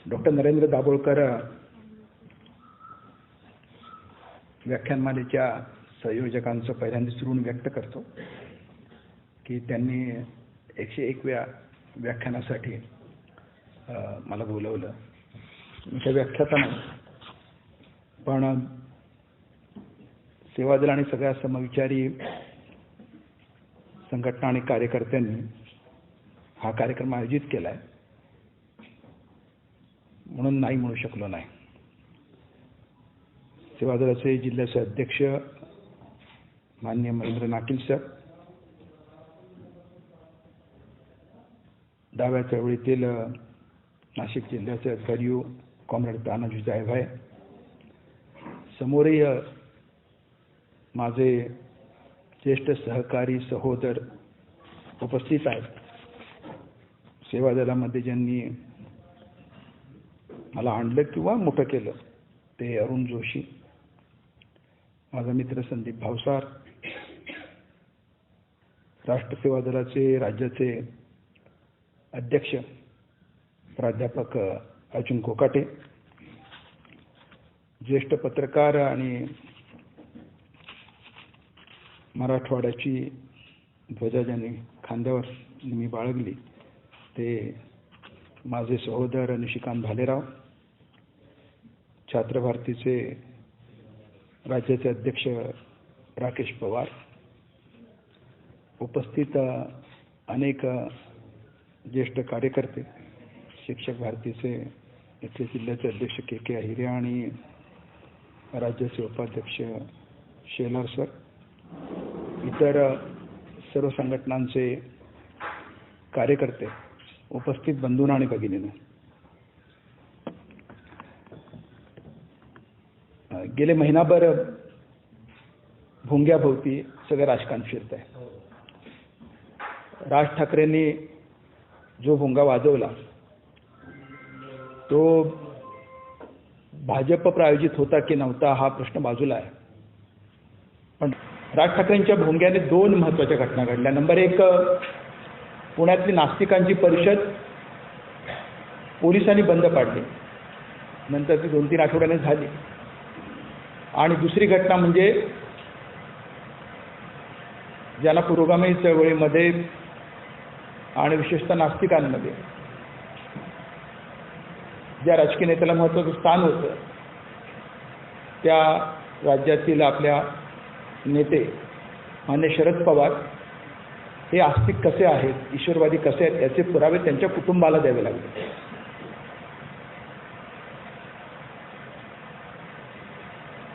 Doctor Narendra Dabholkar व्याख्यानमालेच्या संयोजकांचं पहिल्यांदाच ऋण व्यक्त करतो की त्यांनी 101व्या व्याख्यानासाठी मला बोलवलं. त्या व्याख्याता नाही, पण सेवादल आणि सगळ्या समविचारी संघटना आणि कार्यकर्त्यांनी हा कार्यक्रम आयोजित केला आहे म्हणून नाही म्हणू शकलो नाही. सेवादलाचे जिल्ह्याचे अध्यक्ष माननीय महेंद्र नाकील सर, डाव्या चळवळीतील नाशिक जिल्ह्याचे अध्यक्ष कॉम्रेड तानाजी जायभाय, समोरही माझे ज्येष्ठ सहकारी सहोदर उपस्थित आहेत. सेवादलामध्ये ज्यांनी मला आणलं किंवा मोठं केलं ते अरुण जोशी, माझा मित्र संदीप भावसार, राष्ट्र सेवा दलाचे राज्याचे अध्यक्ष प्राध्यापक अर्जुन कोकाटे, ज्येष्ठ पत्रकार आणि मराठवाड्याची ध्वजा ज्यांनी खांद्यावर मी बाळगली ते माझे सहोदर निशिकांत भालेराव, छात्र भारतीचे राज्याचे अध्यक्ष राकेश पवार, उपस्थित अनेक ज्येष्ठ कार्यकर्ते, शिक्षक भारतीचे इथले जिल्ह्याचे अध्यक्ष के अहिरे आणि राज्याचे उपाध्यक्ष शेलार सर, इतर सर्व संघटनांचे कार्यकर्ते, उपस्थित बंधूंनो आणि भगिनींनो, गेले महिनाभर भोंग्याभोवती सगळं राजकारण फिरत आहे. राज ठाकरेंनी जो भोंगा वाजवला तो भाजप प्रायोजित होता की नव्हता हा प्रश्न बाजूला आहे, पण राज ठाकरेंच्या भोंग्याने दोन महत्त्वाच्या घटना घडल्या. नंबर एक, पुण्यातली नास्तिकांची परिषद पोलिसांनी बंद पाडली, नंतर ती 2-3 आठवड्याने झाली. आणि दुसरी घटना म्हणजे ज्यांना पुरोगामी चळवळीमध्ये आणि विशेषतः नास्तिकांमध्ये ज्या राजकीय नेत्याला महत्त्वाचं स्थान होतं त्या राज्यातील आपल्या नेते मान्य शरद पवार हे आस्तिक कसे आहेत, ईश्वरवादी कसे आहेत याचे पुरावे त्यांच्या कुटुंबाला द्यावे लागले.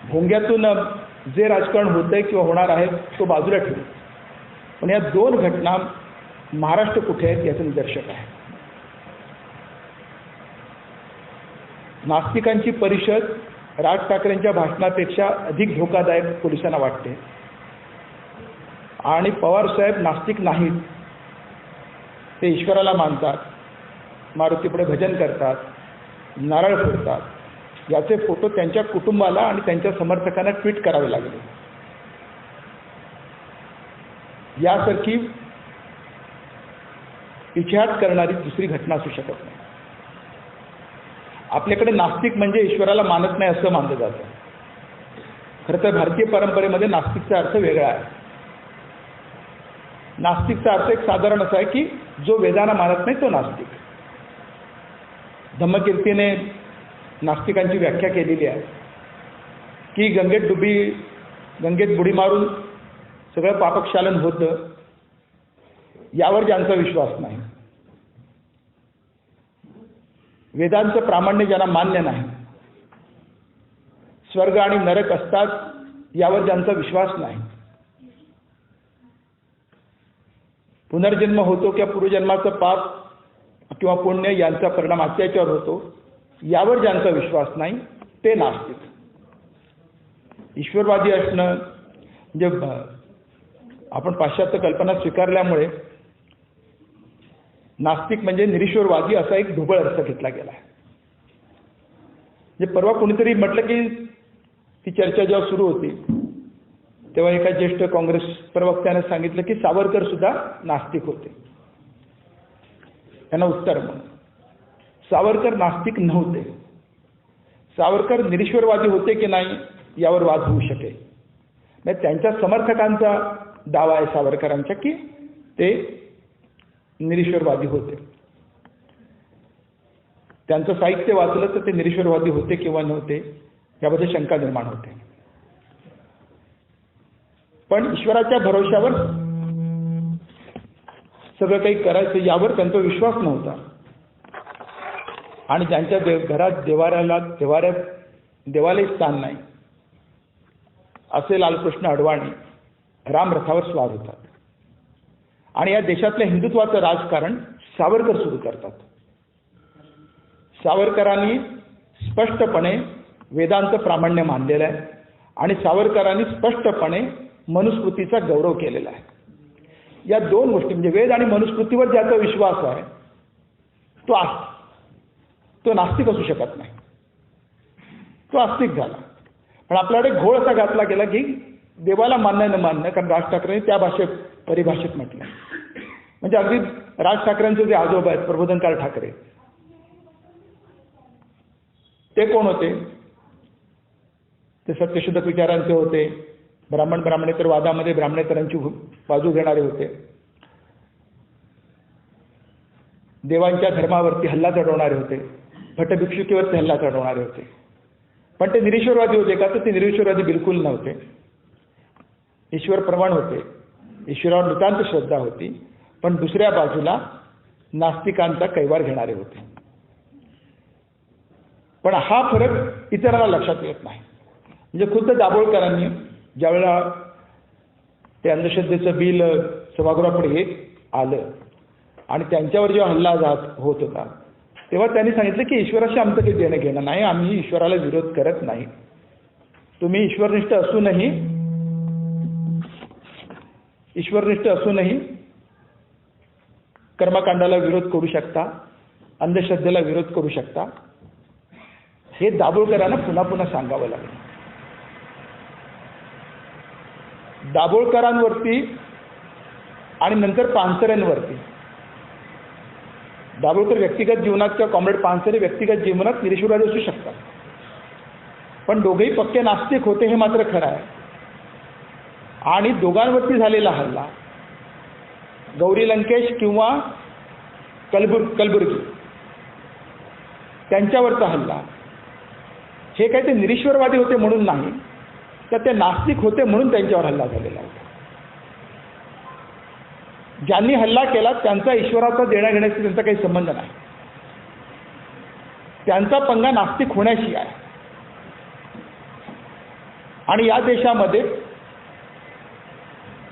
भोंग्यातून जे राजकारण होतंय किंवा होणार आहे तो बाजूला ठेवू, पण या दोन घटना महाराष्ट्र कुठे आहेत याचं निदर्शक आहे. नास्तिकांची परिषद राज ठाकरेंच्या भाषणापेक्षा अधिक धोकादायक पोलिसांना वाटते आणि पवार साहेब नास्तिक नाहीत, ते ईश्वराला मानतात, मारुतीपुढे भजन करतात, नारळ फोडतात, याचे फोटो त्यांच्या कुटुंबाला आणि त्यांच्या समर्थकांना ट्विट करावे लागले. यासारखी पिछेहाट करणारी दुसरी घटना असू शकत नाही. आपल्याकडे नास्तिक म्हणजे ईश्वराला मानत नाही असं मानलं जातं. खरं तर भारतीय परंपरेमध्ये नास्तिकचा अर्थ वेगळा आहे. नास्तिकचा अर्थ एक साधारण असा आहे की जो वेदांना मानत नाही तो नास्तिक. धम्मकीर्तीने नास्तिकांची व्याख्या केलेली आहे की गंगेत बुडी मारून सगळं पापक्षालन होतं, यावर ज्यांचा विश्वास नाही, वेदांचं प्रामाण्य ज्यांना मान्य नाही, स्वर्ग आणि नरक असतात यावर ज्यांचा विश्वास नाही, पुनर्जन्म होतो किंवा पूर्वजन्माचं पाप किंवा पुण्य यांचा परिणाम अत्याचार होतो यावर ज्यांचा विश्वास नाही ते नास्तिक. ईश्वरवादी असणं म्हणजे आपण पाश्चात्य कल्पना स्वीकारल्यामुळे नास्तिक म्हणजे निरीश्वरवादी असा एक ढोबळ अर्थ घेतला गेला आहे. म्हणजे परवा कोणीतरी म्हटलं की ती चर्चा जेव्हा सुरू होती तेव्हा एका ज्येष्ठ काँग्रेस प्रवक्त्याने सांगितलं की सावरकर सुद्धा नास्तिक होते. यांना उत्तर म्हणून. सावरकर नास्तिक नव्हते. सावरकर निरीश्वरवादी होते की नाही यावर वाद होऊ शकेल. नाही, त्यांच्या समर्थकांचा दावा आहे सावरकरांचा की ते निरीश्वरवादी होते. त्यांचं साहित्य वाचलं तर ते निरीश्वरवादी होते किंवा नव्हते याबद्दल शंका निर्माण होते. पण ईश्वराच्या भरोश्यावर सगळं काही करायचं यावर त्यांचा विश्वास नव्हता. आणि ज्यांच्या घरात देवालय स्थान नाही असे लालकृष्ण अडवाणी रामरथावर स्वार होतात आणि या देशातल्या हिंदुत्वाचं राजकारण सावरकर सुरू करतात. सावरकरांनी स्पष्टपणे वेदांत प्रामाण्य मानलेलं आहे आणि सावरकरांनी स्पष्टपणे मनुस्मृतीचा गौरव केलेला आहे. या दोन गोष्टी म्हणजे वेद आणि मनुस्मृतीवर ज्याचा विश्वास आहे तो नास्तिक असू शकत नाही. तो आस्तिक झाला. पण आपल्याकडे घोळ असा घातला गेला की देवाला मान्य न मान्य, कारण राज ठाकरेंनी त्या भाषेत परिभाषेत म्हटलं. म्हणजे अगदी राज ठाकरेंचे जे आजोबा आहेत प्रबोधनकार ठाकरे ते कोण होते? ते सत्यशुद्ध विचारांचे होते. ब्राह्मणेतर वादामध्ये ब्राह्मणेतरांची बाजू घेणारे होते. देवांच्या धर्मावरती हल्ला चढवणारे होते. भटभिक्षुकीवरती हल्ला चढवणारे होते. पण ते निरीश्वरवादी होते का? तर ते निरीश्वरवादी बिलकुल नव्हते. ईश्वर प्रमाण होते. ईश्वरावर नितांत श्रद्धा होती. पण दुसऱ्या बाजूला नास्तिकांचा कैवार घेणारे होते. पण हा फरक इतरांना लक्षात येत नाही. म्हणजे खुद्द दाभोळकरांनी ज्यावेळेला ते अंधश्रद्धेचं बिल सभागृहापुढे आलं आणि त्यांच्यावर जेव्हा हल्ला होत होता तेव्हा त्यांनी सांगितलं की ईश्वराशी आमचं काही देणं घेणं नाही. आम्ही ईश्वराला विरोध करत नाही. तुम्ही ईश्वरनिष्ठ असूनही कर्मकांडाला विरोध करू शकता, अंधश्रद्धेला विरोध करू शकता. हे दाभोळकरांना पुन्हा पुन्हा सांगावं लागलं. दाभोळकरांवरती आणि नंतर पानसरेंवरती. दाभोळकर व्यक्तिगत जीवनात किंवा कॉम्रेड पानसरे व्यक्तिगत जीवनात निरीश्वरवादी असू शकतात. पण दोघेही पक्के नास्तिक होते हे मात्र खरं आहे. आणि दोघांवरती झालेला हल्ला गौरी लंकेश किंवा कलबुर्गी त्यांच्यावरचा हल्ला हे काही ते निरीश्वरवादी होते म्हणून नाही, तर ते नास्तिक होते म्हणून त्यांच्यावर हल्ला झालेला होता. ज्यांनी हल्ला केला त्यांचा ईश्वराचा देण्या घेण्याशी त्यांचा काही संबंध नाही. त्यांचा पंगा नास्तिक होण्याशी आहे. आणि या देशामध्ये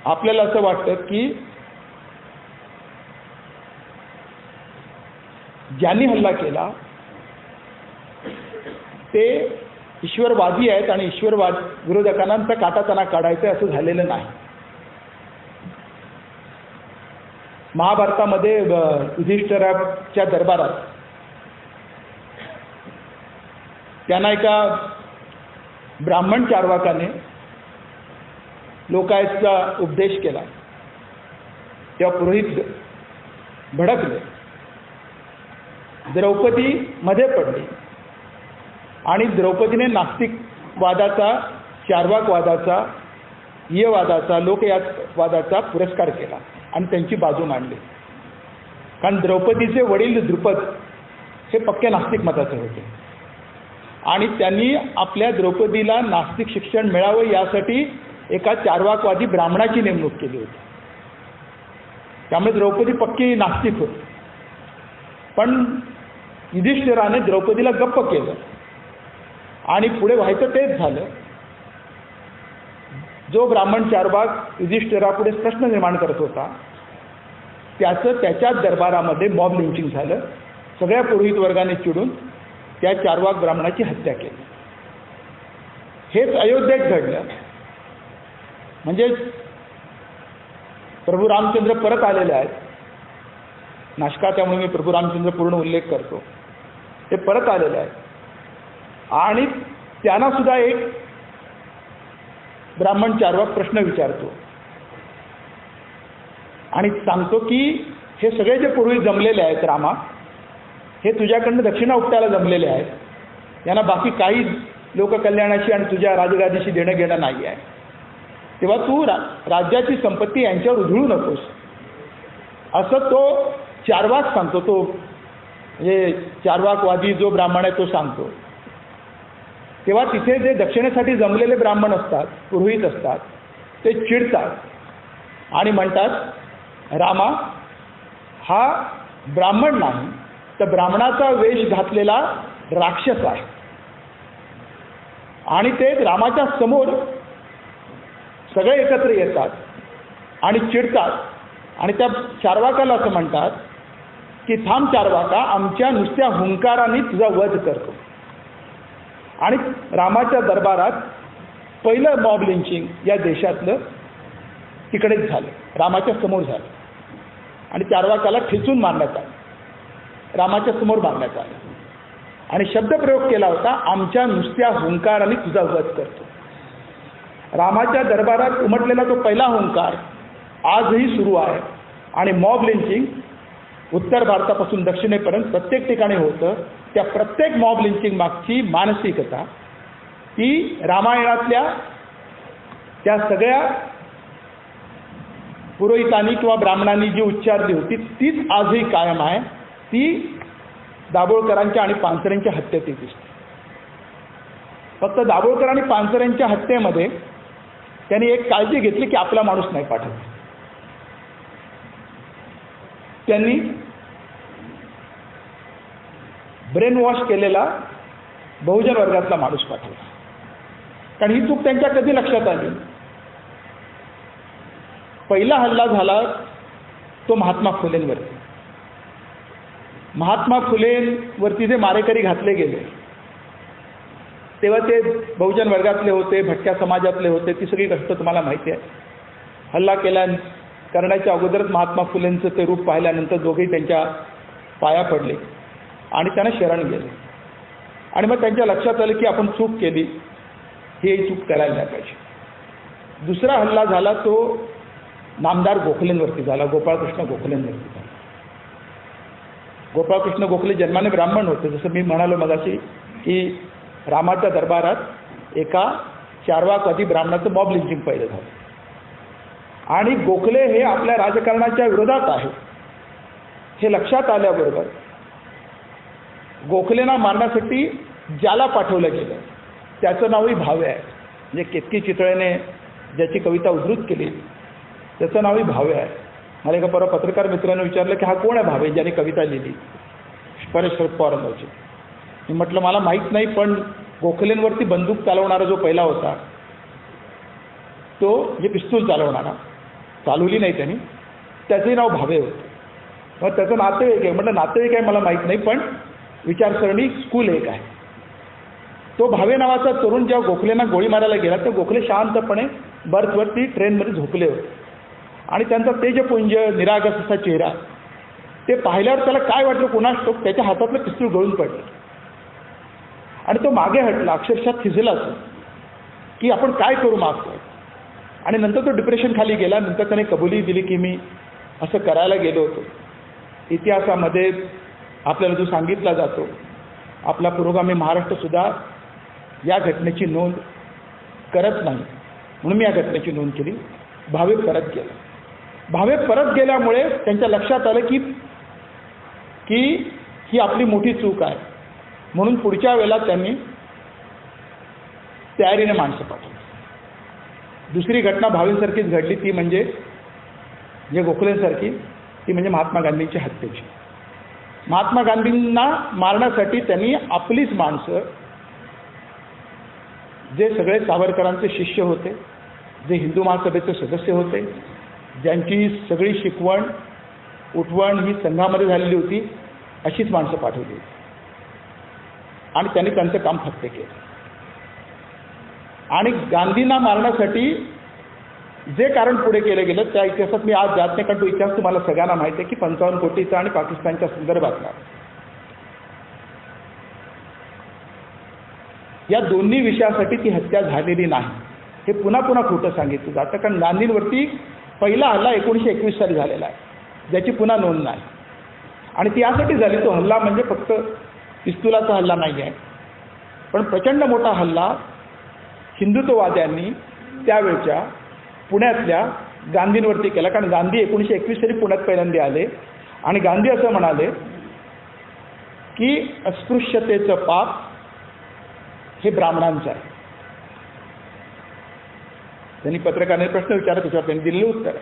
आपल्याला असं वाटतं की ज्यांनी हल्ला केला ते ईश्वरवादी आहेत आणि ईश्वरवाद विरोधकांना काटा त्यांना काढायचं असं झालेलं नाही. महाभारतामध्ये युधिष्ठिराच्या दरबारात त्यांना एका ब्राह्मण चार्वाकाने लोकायतचा उपदेश केला. तेव्हा पुरोहित भडकले. द्रौपदी मध्ये पडली आणि द्रौपदीने नास्तिकवादाचा, चार्वाकवादाचा, ईयवादाचा, लोकयातवादाचा पुरस्कार केला आणि त्यांची बाजू मांडली. कारण द्रौपदीचे वडील द्रुपद हे पक्के नास्तिक मताचे होते आणि त्यांनी आपल्या द्रौपदीला नास्तिक शिक्षण मिळावं यासाठी एका चार्वाकवादी ब्राह्मणाची नेमणूक केली होती. त्यामुळे द्रौपदी पक्की नास्तिक होती. पण युधिष्ठिराने द्रौपदीला गप्प केलं आणि पुढे व्हायचं तेच झालं. जो ब्राह्मण चार्वाक युधिष्ठिरापुढे प्रश्न निर्माण करत होता त्याच्या दरबारामध्ये मॉब लिंचिंग झालं. सगळ्या पुरोहित वर्गाने चिडून त्या चार्वाक ब्राह्मणाची हत्या केली. हेच अयोध्येत घडलं. म्हणजे प्रभू रामचंद्र परत आलेले आहेत नाशका, त्यामुळे मी प्रभू रामचंद्र पूर्ण उल्लेख करतो. ते परत आलेले आहेत आणि त्यांना सुद्धा एक ब्राह्मण चार्वाक प्रश्न विचारतो आणि सांगतो की हे सगळे जे पूर्वी जमलेले आहेत रामा, हे तुझ्याकडनं दक्षिणा उपटायला जमलेले आहेत. यांना बाकी काही लोककल्याणाशी आणि तुझ्या राजगादीशी देणं घेणं नाही आहे. तेव्हा तू राज्याची संपत्ती यांच्यावर उधळू नकोस, असं तो चार्वाक सांगतो. तो म्हणजे चार्वाकवादी जो ब्राह्मण आहे तो सांगतो. तेव्हा तिथे जे दक्षिणेसाठी जमलेले ब्राह्मण असतात, पुरोहित असतात, ते चिडतात आणि म्हणतात रामा हा ब्राह्मण नाही तर ब्राह्मणाचा वेश घातलेला राक्षस आहे. आणि ते रामाच्या समोर सगळे एकत्र येतात आणि चिडतात आणि त्या चार्वाकाला असं म्हणतात की थांब चार्वाका, आमच्या नुसत्या हुंकाराने तुझा वध करतो. आणि रामाच्या दरबारात पहिलं मॉब लिंचिंग या देशातलं तिकडेच झालं, रामाच्या समोर झालं. आणि चार्वाकाला ठेचून मारण्यात आलं, रामाच्या समोर मारण्यात आलं. आणि शब्दप्रयोग केला होता, आमच्या नुसत्या हुंकाराने तुझा वध करतो. रामाच्या दरबारात उमटलेला तो पहिला हुंकार आजही सुरू आहे. आणि मॉब लिंचिंग उत्तर भारतापासून दक्षिणेपर्यंत प्रत्येक ठिकाणी होतं. त्या प्रत्येक मॉब लिंचिंग मागची मानसिकता ती रामायणातल्या त्या सगळ्या पुरोहितांनी किंवा ब्राह्मणांनी जी उच्चारली होती तीच आजही कायम आहे. ती दाभोळकरांच्या आणि पानसरेंच्या हत्येत दिसते. फक्त दाभोळकर आणि पानसरेंच्या हत्येमध्ये त्यांनी एक काळजी घेतली की आपला माणूस नाही पाठवला. त्यांनी ब्रेन वॉश केलेला बहुजन वर्गातला माणूस पाठवला. कारण ही चूक त्यांच्या कधी लक्षात आली. पहिला हल्ला झाला तो महात्मा फुलेंवरती. महात्मा फुलेंवरती जे मारेकरी घातले गेले तेव्हा ते बहुजन वर्गातले होते, भटक्या समाजातले होते. ती सगळी गोष्ट तुम्हाला माहिती आहे. हल्ला करण्याच्या अगोदरच महात्मा फुलेंचं ते रूप पाहिल्यानंतर दोघेही त्यांच्या पाया पडले आणि त्यांना शरण गेले. आणि मग त्यांच्या लक्षात आलं की आपण चूक केली, ही चूक करायला नाही पाहिजे. दुसरा हल्ला झाला तो नामदार गोखलेंवरती झाला, गोपाळकृष्ण गोखलेंवरती झाला. गोपाळकृष्ण गोखले जन्माने ब्राह्मण होते. जसं मी म्हणालो मगाशी की रामाच्या दरबारात एका चार्वाकवादी ब्राह्मणाचं मॉब लिंचिंग पहिलं झालं. आणि गोखले हे आपल्या राजकारणाच्या विरोधात आहे हे लक्षात आल्याबरोबर गोखलेंना मारण्यासाठी ज्याला पाठवलं गेलं त्याचं नावही भावे आहे. म्हणजे केतकी चितळेने ज्याची कविता उद्धृत केली त्याचं नावही भावे आहे. मला एका परवा पत्रकार मित्राने विचारलं की हा कोण आहे भावे ज्याने कविता लिहिली? शरद पवारांवरची. मी म्हटलं मला माहीत नाही, पण गोखलेंवरती बंदूक चालवणारा जो पहिला होता तो जे पिस्तूल चालवणारा, चालवली नाही त्यांनी, त्याचंही नाव भावे होतं. मग त्याचं नातेवाईक आहे. म्हटलं नातेवाईक आहे मला माहीत नाही, पण विचारसरणी स्कूल एक आहे. तो भावे नावाचा तरुण जेव्हा गोखलेंना गोळी मारायला गेला तर गोखले शांतपणे बर्थवरती ट्रेनमध्ये झोपले होते. आणि त्यांचा तेजपुंज निरागस असा चेहरा ते पाहिल्यावर त्याला काय वाटलं कुणास ठाऊक, त्याच्या हातातलं पिस्तूल गळून पडलं आणि तो मागे हटला, अक्षरशः थिजलाच की आपण काय करू मागतो. आणि नंतर तो डिप्रेशन खाली गेला. नंतर त्याने कबुली दिली की मी असं करायला गेलो होतो. इतिहासामध्ये आपल्याला जो सांगितला जातो, आपला पुरोगामी महाराष्ट्रसुद्धा या घटनेची नोंद करत नाही, म्हणून मी या घटनेची नोंद केली. भावे परत गेला. भावे परत गेल्यामुळे त्यांच्या लक्षात आलं की ही आपली मोठी चूक आहे. म्हणून पुढच्या वेळेला त्यांनी तयारीने माणसं पाठवली. दुसरी घटना भावेंसारखीच घडली, ती म्हणजे जे गोखलेंसारखी, ती म्हणजे महात्मा गांधींची हत्येची. महात्मा गांधींना मारण्यासाठी त्यांनी आपलीच माणसं, जे सगळे सावरकरांचे शिष्य होते, जे हिंदू महासभेचे सदस्य होते, ज्यांची सगळी शिकवण उठवण ही संघामध्ये झालेली होती, अशीच माणसं पाठवली होती. आणि त्यांनी त्यांचं काम फत्ते केलं. आणि गांधींना मारण्यासाठी जे कारण पुढे केलं गेलं त्या इतिहासात मी आज जात नाही, कारण तो इतिहास तुम्हाला सगळ्यांना माहिती आहे की 55 कोटीचा आणि पाकिस्तानच्या संदर्भातला. या दोन्ही विषयासाठी ती हत्या झालेली नाही हे पुन्हा पुन्हा खोटं सांगितलं जातं. कारण गांधींवरती पहिला हल्ला 1921 साली झालेला आहे. ज्याची पुन्हा नोंद नाही. आणि ती यासाठी झाली, तो हल्ला म्हणजे फक्त पिस्तुलाचा हल्ला नाही आहे, पण प्रचंड मोठा हल्ला हिंदुत्ववाद्यांनी त्यावेळच्या पुण्यातल्या गांधींवरती केला. कारण गांधी 1921 साली पुण्यात पहिल्यांदा आले आणि गांधी असं म्हणाले की अस्पृश्यतेचं पाप हे ब्राह्मणांचं आहे. त्यांनी पत्रकाराने प्रश्न विचारला, त्याच्यावर त्यांनी दिलेलं उत्तर.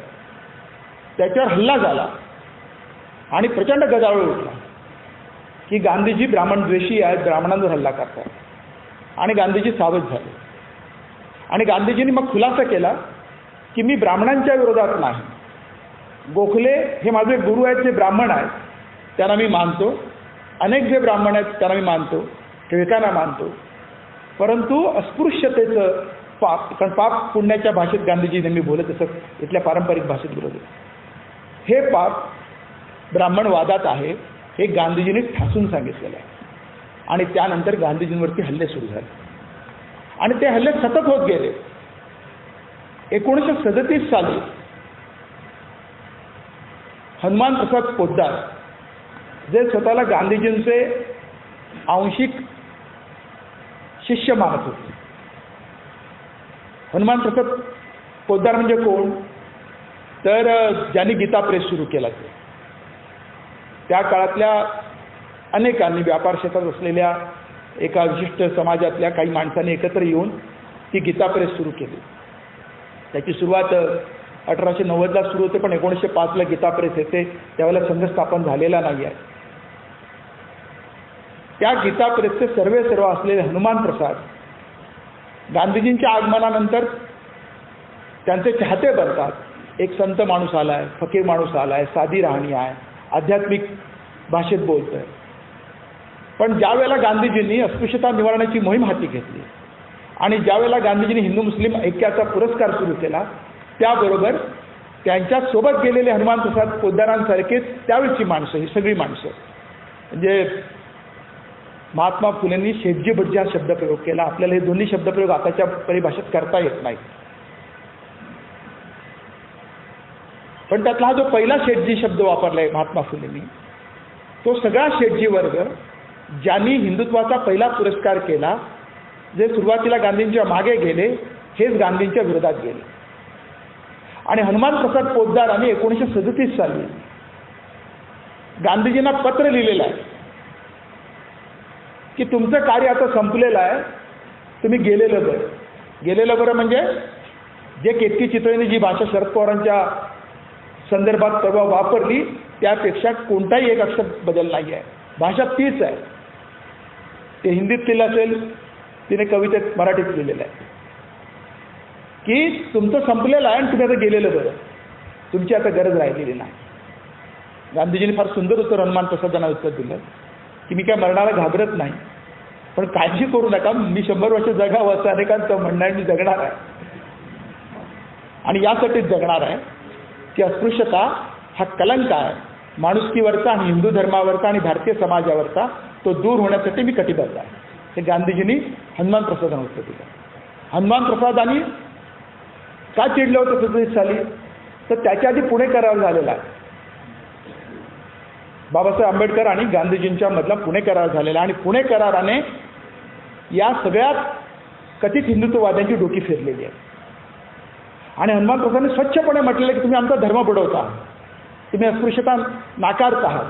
त्याच्यावर हल्ला झाला आणि प्रचंड गदारोळ उठला की गांधीजी ब्राह्मणद्वेषी आहेत, ब्राह्मणांवर हल्ला करतात. आणि गांधीजी सावध झाले आणि गांधीजींनी मग खुलासा केला की मी ब्राह्मणांच्या विरोधात नाही. गोखले हे माझे गुरु आहेत, जे ब्राह्मण आहेत त्यांना मी मानतो, अनेक जे ब्राह्मण आहेत त्यांना मी मानतो, टिळकांना मानतो, परंतु अस्पृश्यतेचं पाप, कारण पाप पुण्याच्या भाषेत गांधीजी नेहमी बोलत असत, इथल्या पारंपरिक भाषेत बोलत असत, हे पाप ब्राह्मणवादात आहे, हे गांधीजींनी ठासून सांगितलेलं आहे. आणि त्यानंतर गांधीजींवरती हल्ले सुरू झाले आणि ते हल्ले सतत होत गेले. 1937 साली हनुमान प्रसाद पोद्दार, जे स्वतःला गांधीजींचे आंशिक शिष्य मानत होते. हनुमान प्रसाद पोद्दार म्हणजे कोण, तर ज्यांनी गीता प्रेस सुरू केला. त्या काळातल्या अनेकांनी, व्यापार क्षेत्रात असलेल्या एका विशिष्ट समाजातल्या काही माणसांनी एकत्र येऊन ती गीता प्रेस सुरू केली. त्याची सुरुवात 1890ला सुरू होते, पण 1905ला गीता प्रेस येते, त्यावेळेला संघ स्थापन झालेला नाही आहे. त्या गीता प्रेसचे सर्व असलेले हनुमान प्रसाद गांधीजींच्या आगमनानंतर त्यांचे चाहते बनतात. एक संत माणूस आला आहे, फकीर माणूस आला आहे, साधी राहणी आहे, आध्यात्मिक भाषेत बोलतोय. पण ज्या वेळेला गांधीजींनी अस्पृश्यता निवारणाची मोहीम हाती घेतली आणि ज्यावेळेला गांधीजींनी हिंदू मुस्लिम ऐक्याचा पुरस्कार सुरू केला, त्याबरोबर त्यांच्यासोबत गेलेले हनुमान प्रसाद पोद्दारांसारखेच त्यावेळची माणसं, ही सगळी माणसं, म्हणजे महात्मा फुलेंनी शेठजी भटजी हा शब्दप्रयोग केला. आपल्याला हे दोन्ही शब्दप्रयोग आताच्या परिभाषेत करता येत नाही, पण त्यातला हा जो पहिला शेठजी शब्द वापरलाय महात्मा फुलेंनी, तो सगळा शेठजी वर्ग ज्यांनी हिंदुत्वाचा पहिला पुरस्कार केला, जे सुरुवातीला गांधींच्या मागे गेले, हेच गांधींच्या विरोधात गेले. आणि हनुमान प्रसाद पोद्दारांनी 1937 साली गांधीजींना पत्र लिहिलेलं आहे की तुमचं कार्य आता संपलेलं आहे, तुम्ही गेलेलं बरं. गेलेलं बरं म्हणजे जे केतकी चितळेंनी जी भाषा शरद पवारांच्या संदर्भात परवा वापरली, त्यापेक्षा कोणताही एक अक्षर बदल नाही आहे, भाषा तीच आहे. ते हिंदीत लिहिलं असेल, तिने कवितेत मराठीत लिहिलेलं आहे की तुमचं संपलेलं आहे आणि तुम्ही आता गेलेलं बरं, तुमची आता गरज राहिलेली नाही. गांधीजींनी फार सुंदर उत्तर हनुमान प्रसादांना उत्तर दिलं की मी काय मरणाला घाबरत नाही, पण काळजी करू नका, मी 100 वर्ष जगावं असं अनेकांचं म्हणणं आहे, मी जगणार आहे. आणि यासाठीच जगणार आहे की अस्पृश्यता हा कलंक आहे माणुसकीवरचा आणि हिंदू धर्मावरचा आणि भारतीय समाजावरचा, तो दूर होण्यासाठी मी कटिबद्ध आहे. हे गांधीजींनी हनुमान प्रसादांना उत्तर दिलं. हनुमान प्रसादांनी का चिडलं होतं 37 साली, तर त्याच्या आधी पुणे करार झालेला आहे. बाबासाहेब आंबेडकर आणि गांधीजींच्या मधला पुणे करार झालेला, आणि पुणे कराराने या सगळ्यात कथित हिंदुत्ववाद्यांची डोकी फिरलेली आहे. आणि हनुमान प्रसादांनी स्वच्छपणे म्हटलेलं की तुम्ही आमचा धर्म बुडवता, तुम्ही अस्पृश्यता नाकारत आहात.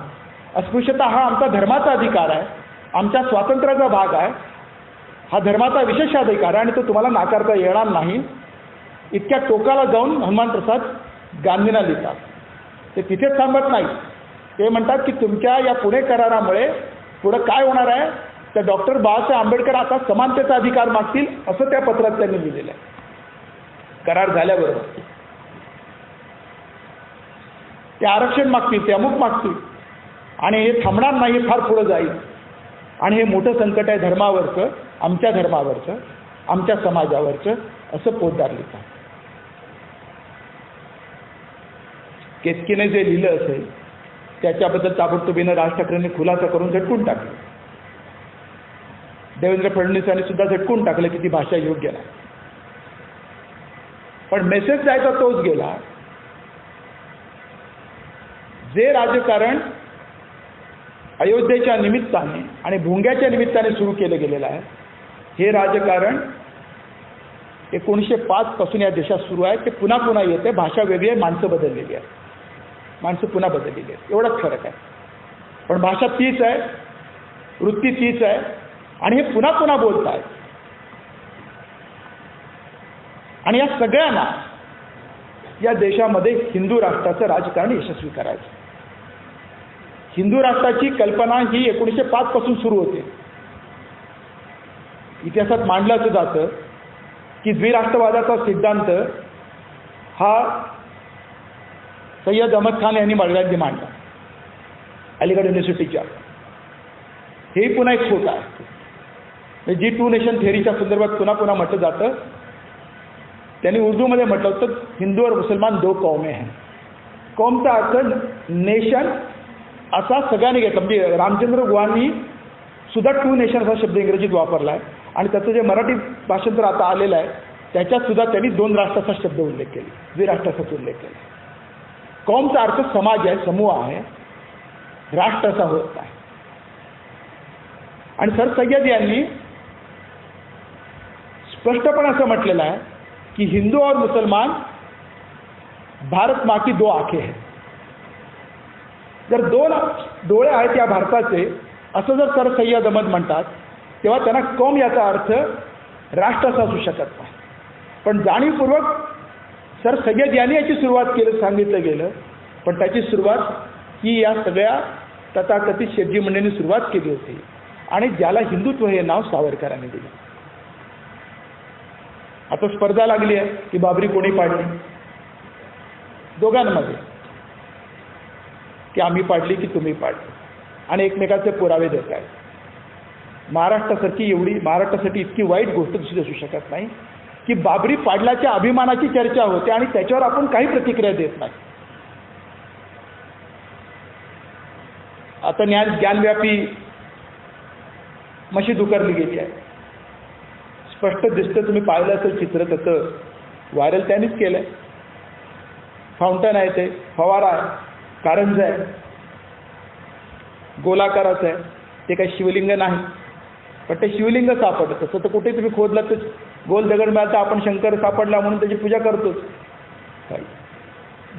अस्पृश्यता हा आमचा धर्माचा अधिकार आहे, आमच्या स्वातंत्र्याचा भाग आहे, हा धर्माचा विशेषाधिकार आहे आणि तो तुम्हाला नाकारता येणार नाही. इतक्या टोकाला जाऊन हनुमान प्रसाद गांधींना लिहितात. ते तिथेच थांबत नाही, ते म्हणतात की तुमच्या या पुणे करारामुळे पुढं काय होणार आहे, तर डॉक्टर बाबासाहेब आंबेडकर आता समानतेचा अधिकार मागतील, असं त्या पत्रात त्यांनी लिहिलेलं आहे. करार झाल्याबरोबर ते आरक्षण मागतील, ते अमुक मागतील, आणि हे थांबणार नाही, हे फार पुढं जाईल, आणि हे मोठं संकट आहे धर्मावरचं, आमच्या धर्मावरचं, आमच्या समाजावरचं, असं पोद्दार लिहितात. केतकीने जे लिहिलं असेल त्याच्याबद्दल ताबडतोबीनं राज ठाकरेंनी खुलासा करून झटकून टाकलं. देवेंद्र फडणवीसांनी सुद्धा झटकून टाकलं की ती भाषा योग्य नाही. पण मेसेज जायचा तोच गेला. जे राजकारण अयोध्येच्या निमित्ताने आणि भुंग्याच्या निमित्ताने सुरू केलं गेलेलं आहे, हे राजकारण 1905 पासून या देशात सुरू आहे. ते पुन्हा पुन्हा येते. भाषा वेगळी आहे, माणसं बदललेली आहे, माणसं पुन्हा बदललेली आहेत, एवढाच फरक आहे. पण भाषा तीच आहे, वृत्ती तीच आहे आणि हे पुन्हा पुन्हा बोलत आहेत. आणि या सगळ्यांना या देशामध्ये हिंदू राष्ट्राचं राजकारण यशस्वी करायचं. हिंदू राष्ट्राची कल्पना ही 1905 पासून सुरू होते. इतिहासात मांडलं असं जातं की द्विराष्ट्रवादाचा सिद्धांत हा सय्यद अहमद खान यांनी मळव्यांनी मांडला अलीगढ युनिव्हर्सिटीच्या. हेही पुन्हा एक छोटा आहे. जी टू नेशन थेअरीच्या संदर्भात पुन्हा पुन्हा म्हटलं जातं. त्यांनी उर्दूमध्ये म्हटलं होतं हिंदू और मुसलमान दो कौमे हैं. कौमचा अर्थ नेशन असा सगळ्यांनी घेतला. म्हणजे रामचंद्र गुहांनी सुद्धा टू नेशन असा शब्द इंग्रजीत वापरला आहे आणि त्याचं जे मराठी भाषांतर आता आलेलं आहे त्याच्यात सुद्धा त्यांनी 2 राष्ट्राचा शब्द उल्लेख केला, द्विराष्ट्राचा उल्लेख केला. कौमचा अर्थ समाज आहे, समूह आहे, राष्ट्र असा होत आहे. आणि सर सय्यद यांनी स्पष्टपणे असं म्हटलेलं आहे कि हिंदू और मुसलमान भारत माँ की 2 आंखें हैं. जर 2 डोळे आहेत या भारताचे असं जर सर सय्यद अहमद म्हणतात तेव्हा त्यांना कौम याचा अर्थ राष्ट्र असा असू शकत नाही. पण जाणीवपूर्वक सर सय्यद यांनी याची सुरुवात केलं, सांगितलं गेलं. पण त्याची सुरुवात ही या सगळ्या तथाकथित शेटजी मंडळींनी सुरुवात केली होती आणि ज्याला हिंदुत्व हे नाव सावरकरांनी दिलं. आता स्पर्धा लागली आहे की बाबरी कोणी पाडली, दोघांमध्ये, की आम्ही पाडली की तुम्ही पाडली, आणि एकमेकाचे पुरावे देत आहेत. महाराष्ट्रासाठी इतकी वाईट गोष्ट दुसरी असू शकत नाही की बाबरी पाडल्याच्या अभिमानाची चर्चा होते आणि त्याच्यावर आपण काही प्रतिक्रिया देत नाही. आता ज्ञानव्यापी मशीद उकरली गेली आहे. स्पष्ट दिसतं, तुम्ही पाहिलं असेल चित्र, त्याचं व्हायरल त्यांनीच केलं आहे. फाउंटन आहे, ते फवारा आहे, कारंजा आहे, गोलाकाराचं आहे. ते काही शिवलिंग नाही, पण ते शिवलिंग सापडलं. तसं तर कुठे तुम्ही खोदलं तर गोल दगड मिळाला, आपण शंकर सापडला म्हणून त्याची पूजा करतोच.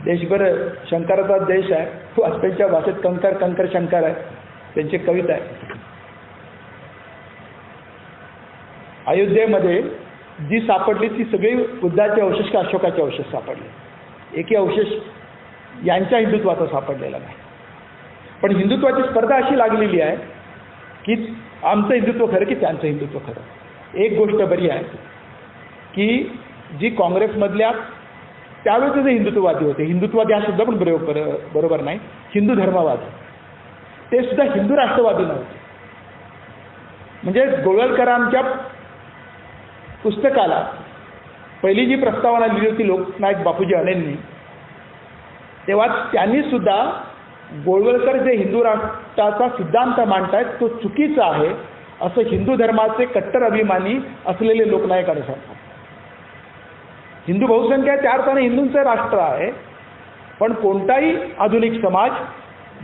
देशभर शंकराचा देश आहे. वाजपेयीच्या भाषेत कंकर कंकर शंकर आहे, त्यांची कविता आहे. अयोध्येमध्ये जी सापडली ती सगळी बुद्धाचे अवशेष का अशोकाचे अवशेष सापडले. एकही अवशेष यांच्या हिंदुत्वाचा सापडलेला नाही. पण हिंदुत्वाची स्पर्धा अशी लागलेली आहे की आमचं हिंदुत्व खरं की त्यांचं हिंदुत्व खरं. एक गोष्ट बरी आहे की जी काँग्रेसमधल्या त्यावेळेचे जे हिंदुत्ववादी होते, हिंदुत्ववादी हा शब्द पण बरोबर नाही, हिंदू धर्मवादी, ते सुद्धा हिंदू राष्ट्रवादी नव्हते. म्हणजे गोळवलकरांच्या पुस्तकाला पहिली जी प्रस्तावना लिहिली होती लोकनायक बापूजी अणेंनी, तेव्हा त्यांनी सुद्धा गोळवलकर जे हिंदू राष्ट्राचा सिद्धांत मांडतायत तो चुकीचा आहे असं हिंदू धर्माचे कट्टर अभिमानी असलेले लोकनायक अणे सांगतात. हिंदू बहुसंख्या त्या अर्थाने हिंदूंचं राष्ट्र आहे, पण कोणताही आधुनिक समाज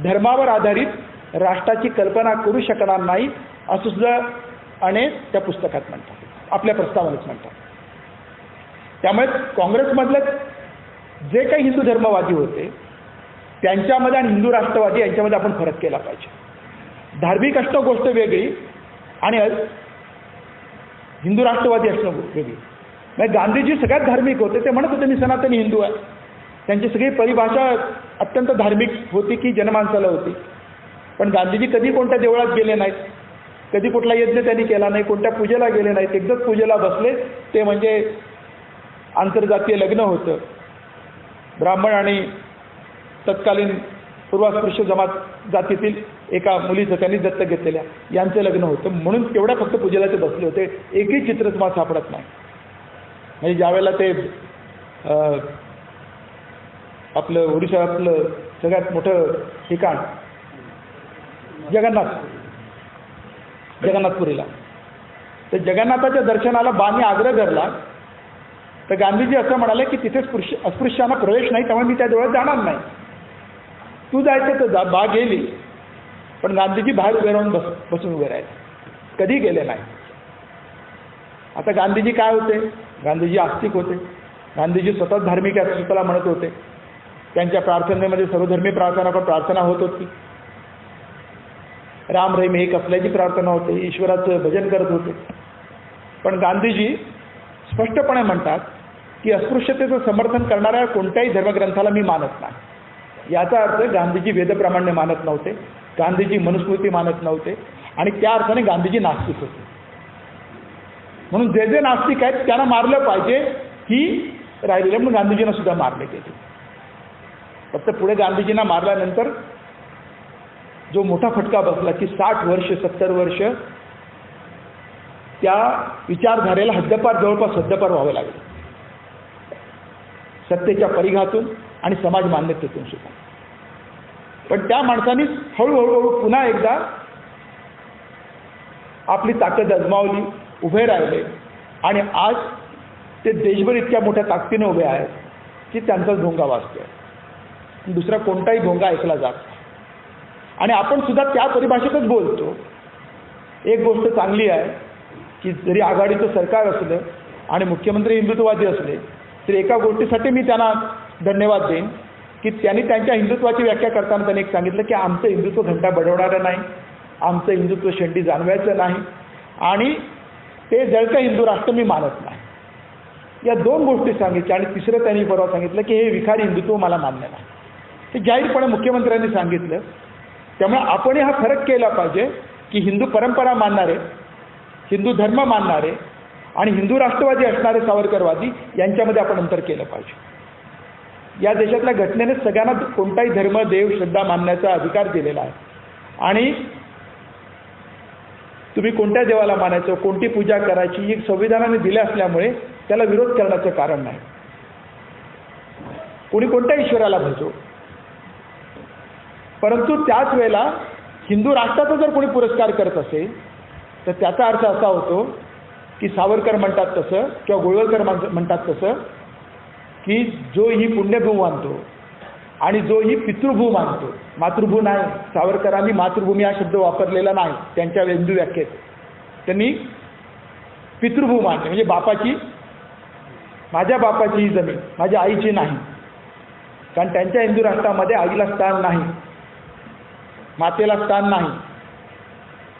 धर्मावर आधारित राष्ट्राची कल्पना करू शकणार नाही असं सुद्धा अणे त्या पुस्तकात म्हणतात, आपल्या प्रस्तावनेत म्हणतात. त्यामुळे काँग्रेसमधले जे काही हिंदू धर्मवादी होते त्यांच्यामध्ये आणि हिंदू राष्ट्रवादी यांच्यामध्ये आपण फरक केला पाहिजे. धार्मिक असणं गोष्ट वेगळी आणि हिंदू राष्ट्रवादी असणं वेगळी. म्हणजे गांधीजी सगळ्यात धार्मिक होते. ते म्हणत होते मी सनातनी हिंदू आहे. त्यांची सगळी परिभाषा अत्यंत धार्मिक होती की जनमानसाला होती. पण गांधीजी कधी कोणत्या देवळात गेले नाहीत, कधी कुठला यज्ञ त्यांनी केला नाही, कोणत्या पूजेला गेले नाहीत. एकदाच पूजेला बसले, ते म्हणजे आंतरजातीय लग्न होतं. ब्राह्मण आणि तत्कालीन पूर्वास्पृश्य जमात जातीतील एका मुलीचं त्यांनी दत्तक घेतलेल्या यांचं लग्न होतं, म्हणून तेवढ्या फक्त पूजेला ते बसले होते. एकही चित्र तुम्हाला सापडत नाही. म्हणजे ज्यावेळेला ते आपलं ओडिशातलं सगळ्यात मोठं ठिकाण जगन्नाथपुरीला, तर जगन्नाथाच्या दर्शनाला बानी आग्रह धरला, तर गांधीजी असं म्हणाले की तिथे अस्पृश्यांना प्रवेश नाही, त्यामुळे मी त्या देवळात जाणार नाही. तू जायचं तर जा, बा गेली, पण गांधीजी बाहेर उभे राहून बसून उभे राहिले, कधी गेले नाही. आता गांधीजी काय होते? गांधीजी आस्तिक होते. गांधीजी स्वतःच धार्मिक असं स्वतःला म्हणत होते. त्यांच्या प्रार्थनेमध्ये सर्वधर्मीय प्रार्थना होत होती. राम रहीम एक असल्याची प्रार्थना होते, ईश्वराचं भजन करत होते. पण गांधीजी स्पष्टपणे म्हणतात की अस्पृश्यतेचं समर्थन करणाऱ्या कोणत्याही धर्मग्रंथाला मी मानत नाही. याचा अर्थ गांधीजी वेदप्रमाणे मानत नव्हते, गांधीजी मनुस्मृती मानत नव्हते, आणि त्या अर्थाने गांधीजी नास्तिक होते. म्हणून जे जे नास्तिक आहेत त्यांना मारलं पाहिजे ही राहिलेलं, म्हणून गांधीजींना सुद्धा मारले गेले. फक्त पुढे गांधीजींना मारल्यानंतर जो मोठा फटका बसला की 60 वर्ष 70 वर्ष त्या विचारधारेला जवळपास हद्दपार व्हावे लागले, सत्तेच्या परिघातून आणि समाज मान्यतेतून सुद्धा. पण त्या माणसांनी हळूहळू पुन्हा एकदा आपली ताकद अजमावली, उभे राहिले, आणि आज ते देशभर इतक्या मोठ्या ताकदीने उभे आहेत की त्यांचाच भोंगा वाजतोय, दुसरा कोणताही भोंगा ऐकला जात नाही. आणि आपण सुद्धा त्या परिभाषेतच बोलतो. एक गोष्ट चांगली आहे की जरी आघाडीचं सरकार असलं आणि मुख्यमंत्री हिंदुत्ववादी असले तरी एका गोष्टीसाठी मी त्यांना धन्यवाद देईन की त्यांनी त्यांच्या हिंदुत्वाची व्याख्या करताना त्यांनी एक सांगितलं की आमचं हिंदुत्व घंटा बडवणारं नाही, आमचं हिंदुत्व शेंडी जाणवायचं नाही, आणि ते जळकं हिंदू राष्ट्र मी मानत नाही. या दोन गोष्टी सांगितल्या. आणि तिसरं त्यांनी परवा सांगितलं की हे विखारी हिंदुत्व मला मान्य नाही. हे जाहीरपणे मुख्यमंत्र्यांनी सांगितलं. त्यामुळे आपणही हा फरक केला पाहिजे की हिंदू परंपरा मानणारे, हिंदू धर्म मानणारे आणि हिंदू राष्ट्रवादी असणारे सावरकरवादी यांच्यामध्ये आपण अंतर केलं पाहिजे. या देशातल्या घटनेने सगळ्यांना कोणताही धर्म, देव, श्रद्धा मानण्याचा अधिकार दिलेला आहे, आणि तुम्ही कोणत्या देवाला मानायचं, कोणती पूजा करायची ही संविधानाने दिले असल्यामुळे त्याला विरोध करण्याचं कारण नाही. कोणी कोणत्या ईश्वराला भजो, परंतु त्याच वेळेला हिंदू राष्ट्राचा जर कोणी पुरस्कार करत असेल तर त्याचा अर्थ असा होतो की सावरकर म्हणतात तसं किंवा गोळवलकर म्हणतात तसं की जो ही पुण्यभू मानतो आणि जो ही पितृभू मानतो, मातृभू नाही, सावरकरांनी मातृभूमी हा शब्द वापरलेला नाही त्यांच्या हिंदू व्याख्येत. त्यांनी पितृभू मानले, म्हणजे बापाची, माझ्या बापाची ही जमीन माझ्या आईची नाही, कारण त्यांच्या हिंदू राष्ट्रामध्ये आईला स्थान नाही, मातेला स्थान नाही.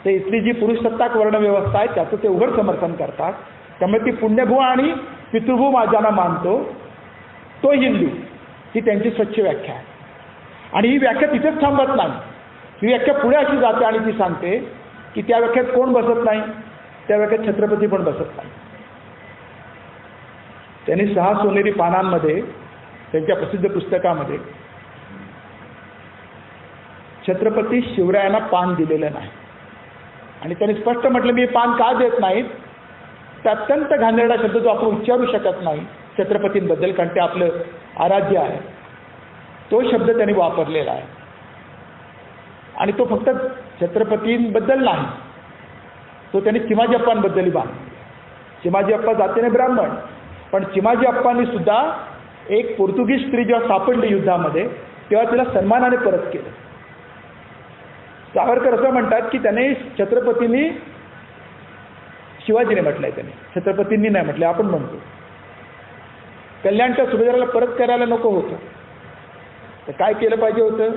ते इथली जी पुरुषसत्ताक वर्णव्यवस्था आहे त्याचं ते उघड समर्थन करतात. त्यामुळे ती पुण्यभू आणि पितृभू माझ्याना मानतो तो हिंदू, ही त्यांची स्वच्छ व्याख्या आहे. आणि ही व्याख्या तिथेच थांबत नाही, ही व्याख्या पुढे अशी जाते आणि ती सांगते की त्या व्याख्यात कोण बसत नाही, त्या व्याख्यात छत्रपती पण बसत नाही. त्यांनी 6 सोनेरी पानांमध्ये त्यांच्या प्रसिद्ध पुस्तकामध्ये छत्रपती शिवरायांना पान दिलेलं नाही, आणि त्यांनी स्पष्ट म्हटलं मी पान का देत नाहीत. तर अत्यंत घाणेरडा शब्द जो आपण उच्चारू शकत नाही छत्रपतींबद्दल, कारण ते आपलं आराध्य आहे, तो शब्द त्यांनी वापरलेला आहे. आणि तो फक्त छत्रपतींबद्दल नाही, तो त्यांनी चिमाजी अप्पांबद्दलही बांधला. चिमाजी अप्पा जातीने ब्राह्मण, पण चिमाजी अप्पांनी सुद्धा एक पोर्तुगीज स्त्री जेव्हा सापडली युद्धामध्ये तेव्हा तिला सन्मानाने परत केलं. सावरकर असं म्हणतात की त्याने छत्रपतींनी, शिवाजीने म्हटलंय, त्याने छत्रपतींनी नाही म्हटलं, आपण म्हणतो. कल्याणच्या सुभेदाराला परत करायला नको होतं तर काय केलं पाहिजे होतं,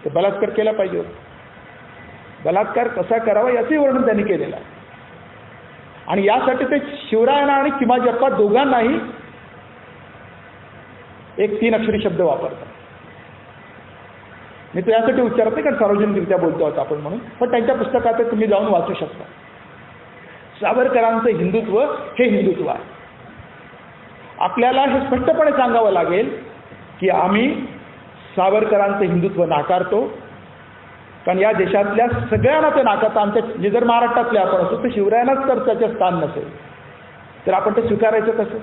तर बलात्कार केला पाहिजे होता. बलात्कार कसा करावा याचंही वर्णन त्यांनी केलेलं आहे. आणि यासाठी ते शिवरायांना आणि चिमाजी अप्पा दोघांनाही एक 3 अक्षरी शब्द वापरतात. मी तो यासाठी उच्चारत नाही कारण सार्वजनिकरित्या बोलतो आहोत आपण म्हणून, पण त्यांच्या पुस्तकात तुम्ही जाऊन वाचू शकता. सावरकरांचं हिंदुत्व हे हिंदुत्व आहे. आपल्याला हे स्पष्टपणे सांगावं लागेल की आम्ही सावरकरांचं हिंदुत्व नाकारतो, कारण या देशातल्या सगळ्यांना ते नाकारतं. आमच्या जर महाराष्ट्रातले आपण असतो तर शिवरायांनाच तर त्याचं स्थान नसेल तर आपण ते स्वीकारायचं कसं.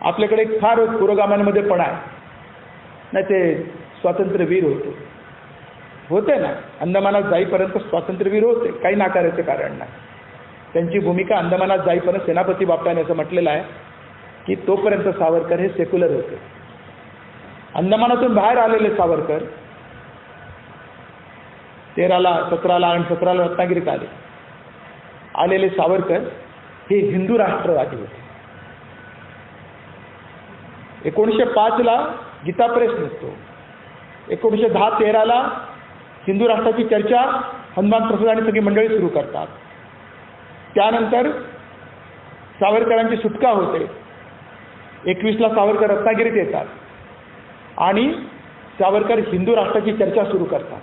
आपल्याकडे एक फार पुरोगाम्यांमध्ये पण आहे नाही, ते स्वातंत्र्यवीर होते ना, अंदमानात जाईपर्यंत स्वातंत्र्यवीर होते, काही नाकारायचं कारण नाही. त्यांची भूमिका अंदमानात जाईपर्यंत सेनापती बापटाने असं म्हटलेलं आहे की तोपर्यंत सावरकर हे सेक्युलर होते अंदमानातून बाहेर आलेले सावरकर 13ला 17ला आणि 17ला रत्नागिरीत आलेले सावरकर हे हिंदू राष्ट्रवादी होते. 1905ला गीता प्रेस निघतो. 1910-13ला हिंदू राष्ट्राची चर्चा हनुमान प्रसाद आणि सगळी मंडळी सुरू करतात. त्यानंतर सावरकरांची सुटका होते. 21ला सावरकर रत्नागिरीत येतात आणि सावरकर हिंदू राष्ट्राची चर्चा सुरू करतात.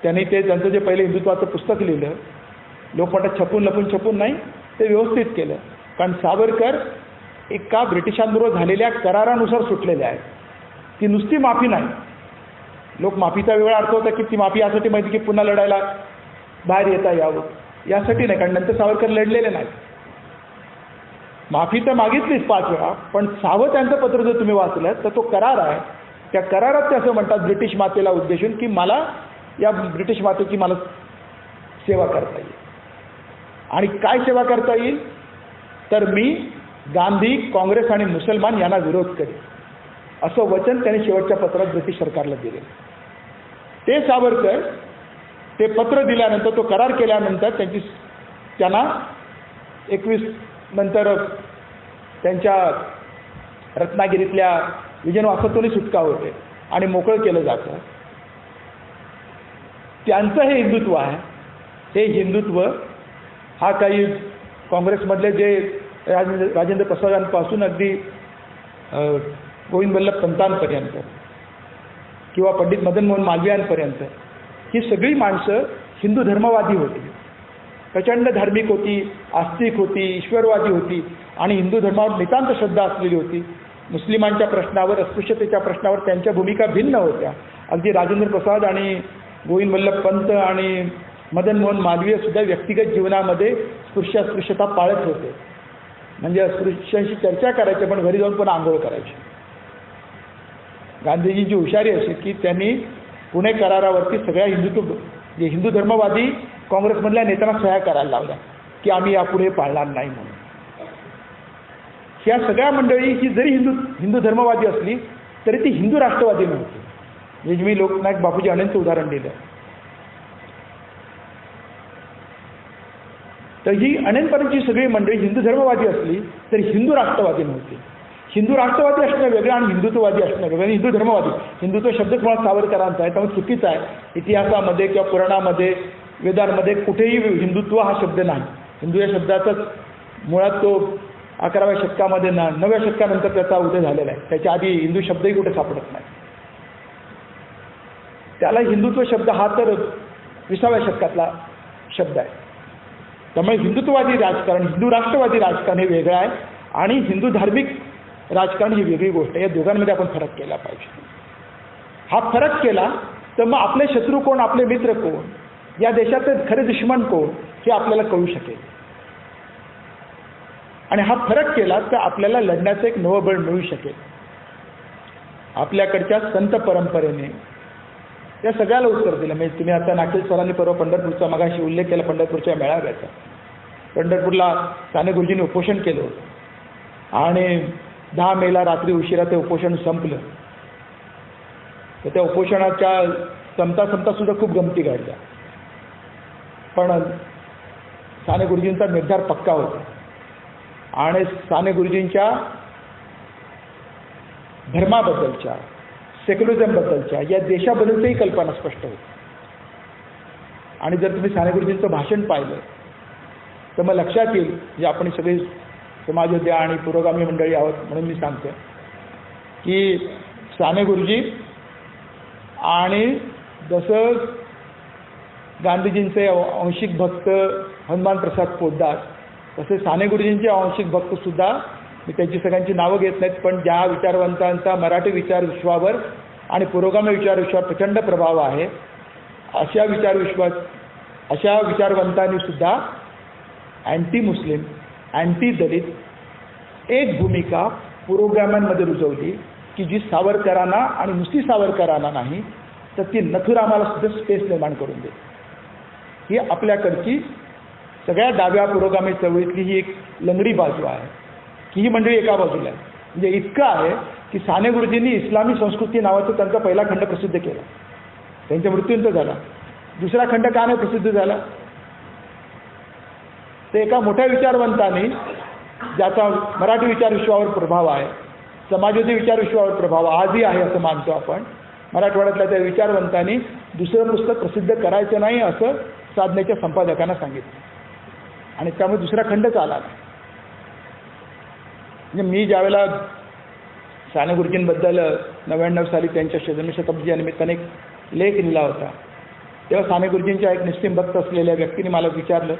त्यांनी त्यांचं जे पहिले हिंदुत्वाचं पुस्तक लिहिलं, लोकमतात छपून नाही, ते व्यवस्थित केलं. कारण सावरकर एका ब्रिटिशांबरोबर झालेल्या करारानुसार सुटलेले आहेत. ती नुसती माफी नाही. लोक माफीचा वेगळा अर्थ होता की ती माफी यासाठी माहिती की पुन्हा लढायला बाहेर येता यावं, यासाठी नाही. कारण नंतर सावरकर लढलेले नाहीत. माफी तर मागितलीच 5 वेळा, पण त्यांचं पत्र जर तुम्ही वाचलं तर तो करार आहे. त्या करारात ते असं म्हणतात ब्रिटिश मातेला उद्देशून की मला या ब्रिटिश मातेची मला सेवा करता येईल. आणि काय सेवा करता येईल तर मी गांधी, काँग्रेस आणि मुसलमान यांना विरोध करेन, असं वचन त्यांनी शेवटच्या पत्रात ब्रिटिश सरकारला दिले. ते सावरकर ते पत्र दिल्यानंतर, तो करार केल्यानंतर त्यांना 21 नंतर त्यांच्या रत्नागिरीतल्या विजनवासातूनही सुटका होते आणि मोकळं केलं जातं. त्यांचं हे हिंदुत्व आहे. हे हिंदुत्व हा काही काँग्रेसमधले जे राजेंद्र प्रसादांपासून अगदी गोविंद वल्लभ पंतांपर्यंत किंवा पंडित मदन मोहन मालवीयांपर्यंत ही सगळी माणसं हिंदू धर्मवादी होती. प्रचंड धार्मिक होती, आस्तिक होती, ईश्वरवादी होती आणि हिंदू धर्मावर नितांत श्रद्धा असलेली होती. मुस्लिमांच्या प्रश्नावर, अस्पृश्यतेच्या प्रश्नावर त्यांच्या भूमिका भिन्न होत्या. अगदी राजेंद्र प्रसाद आणि गोविंद वल्लभ पंत आणि मदन मोहन मालवीय सुद्धा व्यक्तिगत जीवनामध्ये अस्पृश्यता पाळत होते. म्हणजे अस्पृश्यांशी चर्चा करायची, पण घरी जाऊन पण आंघोळ करायची. गांधीजींची हुशारी अशी की त्यांनी पुणे करारावरती सगळ्या हिंदू धर्मवादी काँग्रेसमधल्या नेत्यांना सह्या करायला लावल्या की आम्ही यापुढे पाळणार नाही म्हणून. ह्या सगळ्या मंडळी ही जरी हिंदू धर्मवादी असली तरी ती हिंदू राष्ट्रवादी नव्हती. म्हणजे मी लोकनायक बापूजी अण्णांचं उदाहरण दिलं. तर ही अण्णांपर्यंतची सगळी मंडळी हिंदू धर्मवादी असली तरी हिंदू राष्ट्रवादी नव्हती. हिंदू राष्ट्रवादी असणं वेगळं आणि हिंदुत्ववादी असणं वेगळं. आणि हिंदू धर्मवादी, हिंदुत्व शब्दच मुळात सावरकरांचा आहे, त्यामुळे चुकीचा आहे. इतिहासामध्ये किंवा पुराणामध्ये, वेदांमध्ये कुठेही हिंदुत्व हा शब्द नाही. हिंदू या शब्दाचाच मुळात तो 11व्या शतकामध्ये 9व्या शतकानंतर त्याचा उदय झालेला आहे. त्याच्या आधी हिंदू शब्दही कुठे सापडत नाही. त्याला हिंदुत्व शब्द हा तर 20व्या शतकातला शब्द आहे. त्यामुळे हिंदुत्ववादी राजकारण, हिंदू राष्ट्रवादी राजकारण हे वेगळं आहे आणि हिंदू धार्मिक राजकारण ही वेगळी गोष्ट आहे. या दोघांमध्ये आपण फरक केला पाहिजे. हा फरक केला तर मग आपले शत्रू कोण, आपले मित्र कोण, या देशाचे खरे दुश्मन कोण हे आपल्याला कळू शकेल. आणि हा फरक केला तर आपल्याला लढण्याचं एक नवं बळ मिळू शकेल. आपल्याकडच्या संत परंपरेने या सगळ्याला उत्तर दिलं. म्हणजे तुम्ही आता नाकेल सरांनी परवा पंढरपूरचा मगाशी उल्लेख केला, पंढरपूरच्या मेळाव्याचा. पंढरपूरला साने गुरुजींनी उपोषण केलं होतं आणि 10 मेला रात्री उशिरा ते उपोषण संपलं. तर त्या उपोषणाच्या संपता सुद्धा खूप गमती घडल्या. पण साने गुरुजींचा निर्धार पक्का होता आणि साने गुरुजींच्या धर्माबद्दलच्या, सेक्युलरिझमबद्दलच्या, या देशाबद्दलची कल्पना स्पष्ट होती. आणि जर तुम्ही साने गुरुजींचं भाषण पाहिलं तर मग लक्षात येईल, जे आपण सगळे समाजोद्या आणि पुरोगामी मंडळी आहोत म्हणून मी सांगतो की साने गुरुजी आणि जसं गांधीजींचे अंशिक भक्त हनुमान प्रसाद पोद्दार, तसे साने गुरुजींचे अंशिक भक्तसुद्धा, मी त्यांची सगळ्यांची नावं घेत नाहीत, पण ज्या विचारवंतांचा मराठी विचारविश्वावर आणि पुरोगामी विचारविश्वावर प्रचंड प्रभाव आहे, अशा विचारवंतांनी सुद्धा अँटी मुस्लिम, अँटी दलित एक भूमिका पुरोगाम्यांमध्ये रुजवली की जी सावरकरांना आणि नुसती सावरकरांना नाही तर ती नथुरामाला सुद्धा स्पेस निर्माण करून देते. ही आपल्याकडची सगळ्या डाव्या पुरोगामी चळवळीतली ही एक लंगडी बाजू आहे की ही मंडळी एका बाजूला आहे म्हणजे इतकं आहे की साने गुरुजींनी इस्लामी संस्कृती नावाचा त्यांचा पहिला खंड प्रसिद्ध केला. त्यांच्या मृत्यूनंतर झाला. दुसरा खंड का नाही प्रसिद्ध झाला? ते एका मोठ्या विचारवंतांनी, ज्याचा मराठी विचार विश्वावर प्रभाव आहे, समाजवादी विचार विश्वावर प्रभाव आजही आहे असं मानतो आपण, मराठवाड्यातल्या त्या विचारवंतांनी दुसरं पुस्तक प्रसिद्ध करायचं नाही असं साधनेच्या संपादकांना सांगितलं आणि त्यामुळे दुसरा खंडच आला नाही. म्हणजे मी ज्यावेळेला साने गुरुजींबद्दल 99 साली त्यांच्या जन्मशताब्दीच्या निमित्ताने एक लेख लिहिला होता, तेव्हा साने गुरुजींच्या एक निस्सिम भक्त असलेल्या व्यक्तीने मला विचारलं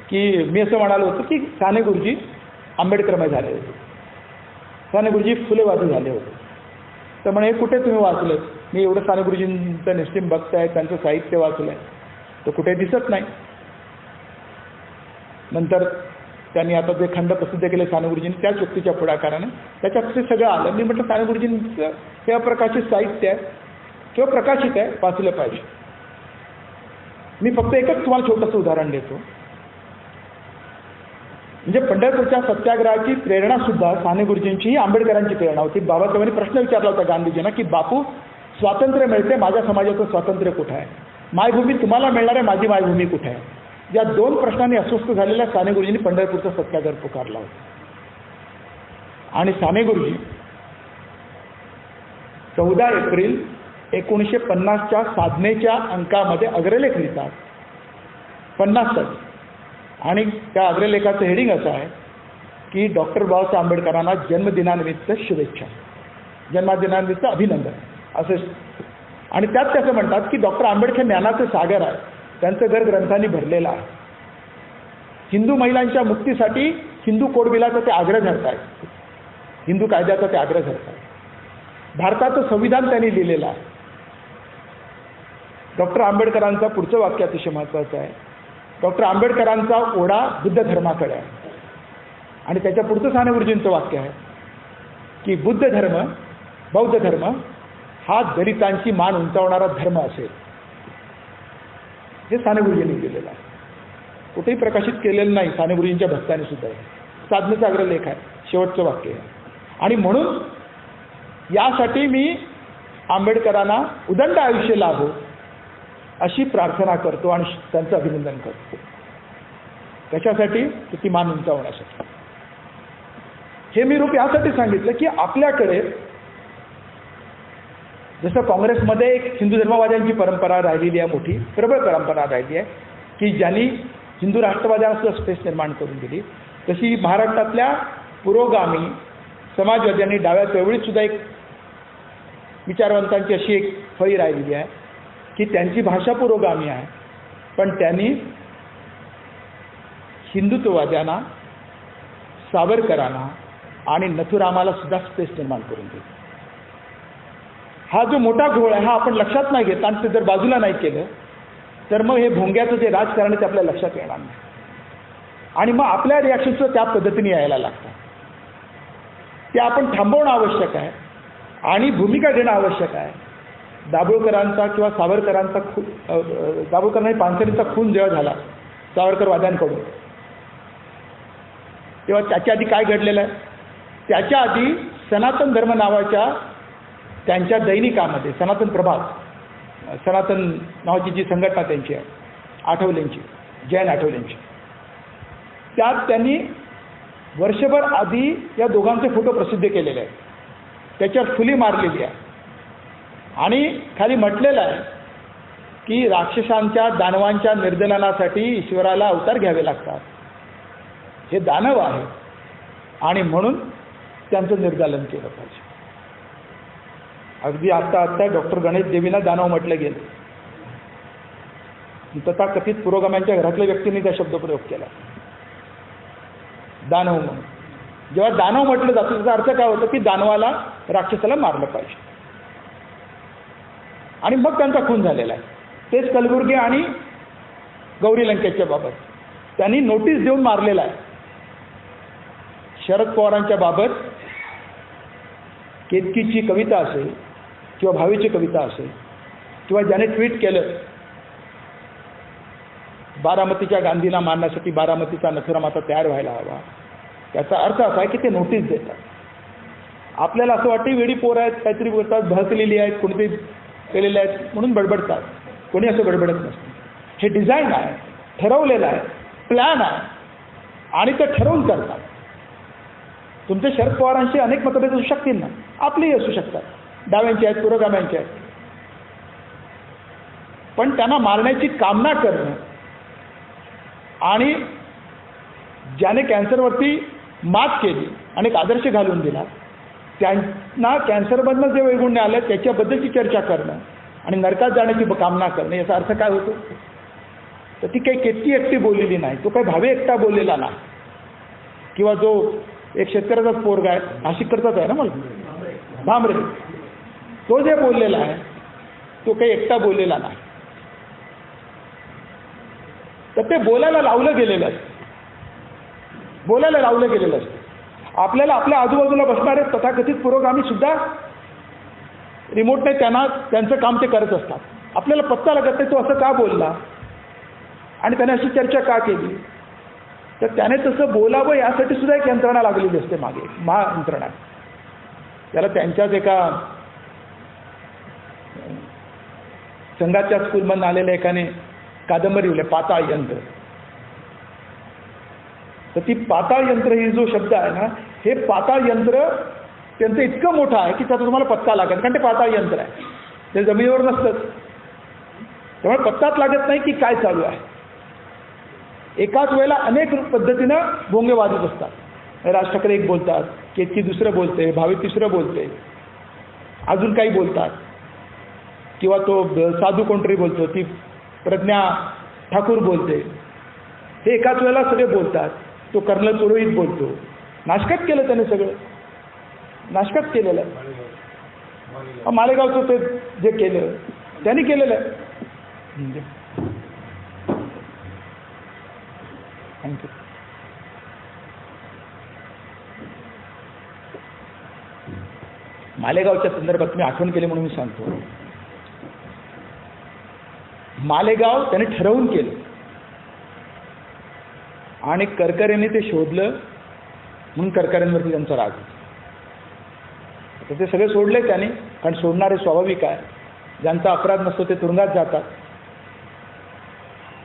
की मी असं म्हणालो होतो की साने गुरुजी आंबेडकरमय झाले होते, साने गुरुजी फुलेवादी झाले होते. तर म्हणे हे कुठे तुम्ही वाचलं? मी एवढं साने गुरुजींचं निस्सिम भक्त आहे, त्यांचं साहित्य वाचलं आहे, तर कुठे दिसत नाही. नंतर त्यांनी आता जे खंड प्रसिद्ध केले साने गुरुजींनी त्याच व्यक्तीच्या पुढाकाराने, त्याच्यात ते सगळं आलं. मी म्हटलं साने गुरुजींचं हे अप्रकाशित साहित्य आहे किंवा प्रकाशित आहे, वाचलं पाहिजे. मी फक्त एकच तुम्हाला छोटंसं उदाहरण देतो. म्हणजे पंढरपूरच्या सत्याग्रहाची प्रेरणा सुद्धा साने गुरुजींची ही आंबेडकरांची प्रेरणा होती. बाबासाहेबांनी प्रश्न विचारला होता गांधीजींना की बापू, स्वातंत्र्य मिळते, माझ्या समाजाचं स्वातंत्र्य कुठं आहे? मायभूमी तुम्हाला मिळणार आहे, माझी मायभूमी कुठे आहे? या दोन प्रश्नांनी अस्वस्थ झालेल्या साने गुरुजींनी पंढरपूरचा सत्याग्रह पुकारला होता. आणि साने गुरुजी 14 एप्रिल 1950च्या साधनेच्या अंकामध्ये अग्रलेख लिहितात, 50 साली. आणि त्या अग्रलेखाचं हेडिंग असं आहे की डॉक्टर बाबासाहेब आंबेडकरांना जन्मदिनानिमित्त शुभेच्छा, जन्मदिनानिमित्त अभिनंदन असं. आणि त्यात त्याचं म्हणतात की डॉक्टर आंबेडकर ज्ञानाचे सागर आहे, त्यांचं घर ग्रंथांनी भरलेलं आहे. हिंदू महिलांच्या मुक्तीसाठी हिंदू कोडबिलाचा ते आग्रह धरत आहेत, हिंदू कायद्याचा ते आग्रह धरत आहेत. भारताचं संविधान त्यांनी लिहिलेलं आहे. डॉक्टर आंबेडकरांचं पुढचं वाक्य अतिशय महत्त्वाचं आहे. डॉक्टर आंबेडकरांचा ओढा बुद्ध धर्माकडे आहे. आणि त्याच्या पुढचं साने गुरुजींचं वाक्य आहे की बुद्ध धर्म, बौद्ध धर्म हा दलितांची मान उंचावणारा धर्म असेल. हे साने गुरुजींनी लिहिलेलं आहे, कुठेही प्रकाशित केलेलं नाही. साने गुरुजींच्या भक्तांनी सुद्धा साधनेचा अग्रलेख आहे, शेवटचं वाक्य आहे. आणि म्हणून यासाठी मी आंबेडकरांना उदंड आयुष्य लाभो अशी प्रार्थना करतो आणि त्यांचं अभिनंदन करतो. कशासाठी? ती मान उंचावण्यासाठी. हे मी रूप यासाठी सांगितलं की आपल्याकडे जसं काँग्रेसमध्ये एक हिंदू धर्मवाद्यांची परंपरा राहिलेली आहे, मोठी प्रबळ परंपरा राहिली आहे की ज्यांनी हिंदू राष्ट्रवाद्यांना सुद्धा स्पेस निर्माण करून दिली, तशी महाराष्ट्रातल्या पुरोगामी समाजवाद्यांनी डाव्या चळवळीत सुद्धा एक विचारवंतांची अशी एक फळी राहिलेली आहे की त्यांची भाषा पुरोगामी आहे, पण त्यांनी हिंदुत्ववाद्यांना, सावरकरांना आणि नथुरामाला सुद्धा स्पेस निर्माण करून दिली. हा जो मोठा घोळ आहे हा आपण लक्षात नाही घेत आणि ते जर बाजूला नाही केलं तर मग हे भोंग्याचं जे राजकारण आहे ते आपल्या लक्षात येणार नाही. आणि मग आपल्या रिॲक्शन्स त्या पद्धतीने यायला लागतात. ते आपण थांबवणं आवश्यक आहे आणि भूमिका घेणं आवश्यक आहे. दाभोळकरांचा किंवा सावरकरांचा दाभोळकर आणि पानसरेंचा खून जेव्हा झाला सावरकरवाद्यांकडून, तेव्हा त्याच्या आधी काय घडलेलं आहे? त्याच्या आधी सनातन धर्म नावाच्या त्यांच्या दैनिकामध्ये, सनातन प्रभात, सनातन नावाची जी संघटना त्यांची आहे आठवलेंची, जैन आठवलेंची, त्यात त्यांनी वर्षभर आधी या दोघांचे फोटो प्रसिद्ध केलेले आहेत. त्याच्यावर फुली मारलेली आहे आणि खाली म्हटलेलं आहे की राक्षसांच्या, दानवांच्या निर्दलनासाठी ईश्वराला अवतार घ्यावे लागतात. हे दानव आहे आणि म्हणून त्यांचं निर्दालन केलं पाहिजे. अगदी आत्ता डॉक्टर गणेश देवींना दानव म्हटलं गेलं. तथाकथित पुरोगाम्यांच्या घरातल्या व्यक्तींनी त्या शब्दप्रयोग केला, दानव म्हणून. जेव्हा दानव म्हटलं जातं त्याचा अर्थ काय होतं की दानवाला, राक्षसाला मारलं पाहिजे. आणि मग त्यांचा खून झालेला आहे. तेच कलबुर्गी आणि गौरी लंकेशच्या बाबत त्यांनी नोटीस देऊन मारलेला आहे. शरद पवारांच्या बाबत केतकीची कविता असेल किंवा भावीची कविता असेल किंवा ज्याने ट्विट केलं बारामतीच्या गांधीला मारण्यासाठी बारामतीचा नथुराम आता तयार व्हायला हवा, त्याचा अर्थ असा आहे की ते नोटीस देतात. आपल्याला असं वाटतं वेडी पोरं आहेत, काहीतरी बोलतात, भडकलेली आहेत, कोणीतरी केलेले आहेत म्हणून बडबडतात. कोणी असं बडबडत नसतं. हे डिझाईन आहे, ठरवलेलं आहे, प्लॅन आहे आणि ते ठरवून करतात. तुमचे शरद पवारांशी अनेक मतभेद असू शकतील ना, आपलेही असू शकतात, डाव्यांचे आहेत, पुरोगाम्यांचे आहेत, पण त्यांना मारण्याची कामना करणं आणि ज्याने कॅन्सरवरती मात केली आणि एक आदर्श घालून दिला त्यांना कॅन्सरमधनं जे वैगुण्य आलं त्याच्याबद्दलची चर्चा करणं आणि नरकात जाण्याची कामना करणं, याचा अर्थ काय होतो? तर ती काही केतकी एकटी बोललेली नाही, तो काही भावे एकटा बोललेला नाही, किंवा जो एक शेतकऱ्याचाच पोरगा आहे, नाशिक करताच आहे ना मला, भामरे, तो जे बोललेला आहे तो काही एकटा बोललेला नाही. तर ते बोलायला लावलं गेलेलं असतं, बोलायला लावलं गेलेलं असतं. आपल्याला आपल्या आजूबाजूला बसणारे तथाकथित पुरोगामी सुद्धा रिमोटने त्यांचं काम ते करत असतात. आपल्याला पत्ता लागत नाही तो असं का बोलला आणि त्याने अशी चर्चा का केली. तर त्याने तसं बोलावं यासाठी सुद्धा एक यंत्रणा लागलेली असते मागे, महायंत्रणा. त्याला त्यांच्याच एका संघाच्या स्कूलमधून आलेल्या एकाने कादंबरी लिहिली, पाताळ यंत्र. तर ती पाताळ यंत्र ही जो शब्द आहे ना, हे पाताळ यंत्र त्यांचं इतकं मोठं आहे की त्याचा तुम्हाला पत्ता लागेल, कारण ते पाताळ यंत्र आहे, ते जमिनीवर नसतंच. त्यामुळे पत्ताच लागत नाही की काय चालू आहे. एकाच वेळेला अनेक पद्धतीनं भोंगे वाजत असतात. राज ठाकरे एक बोलतात, केतकी दुसरं बोलते, भावे तिसरं बोलते, अजून काही बोलतात, किंवा तो साधू कोणतरी बोलतो, ती प्रज्ञा ठाकूर बोलते. हे एकाच वेळेला सगळे बोलतात. तो कर्नल पुरोहित बोलतो. नाशकात केलं त्याने, सगळं नाशकात केलेलं आहे. मालेगावचं ते जे केलं त्यांनी केलेलं आहे. थँक्यू. मालेगावच्या संदर्भात मी आठवण केली म्हणून मी सांगतो. मालेगाव त्याने ठरवून केलं आणि करकरेंनी ते शोधलं म्हणून करकरेंवरती त्यांचा राग. तर ते सगळे सोडले त्याने, कारण सोडणारे स्वाभाविक आहे. ज्यांचा अपराध नसतो ते तुरुंगात जातात.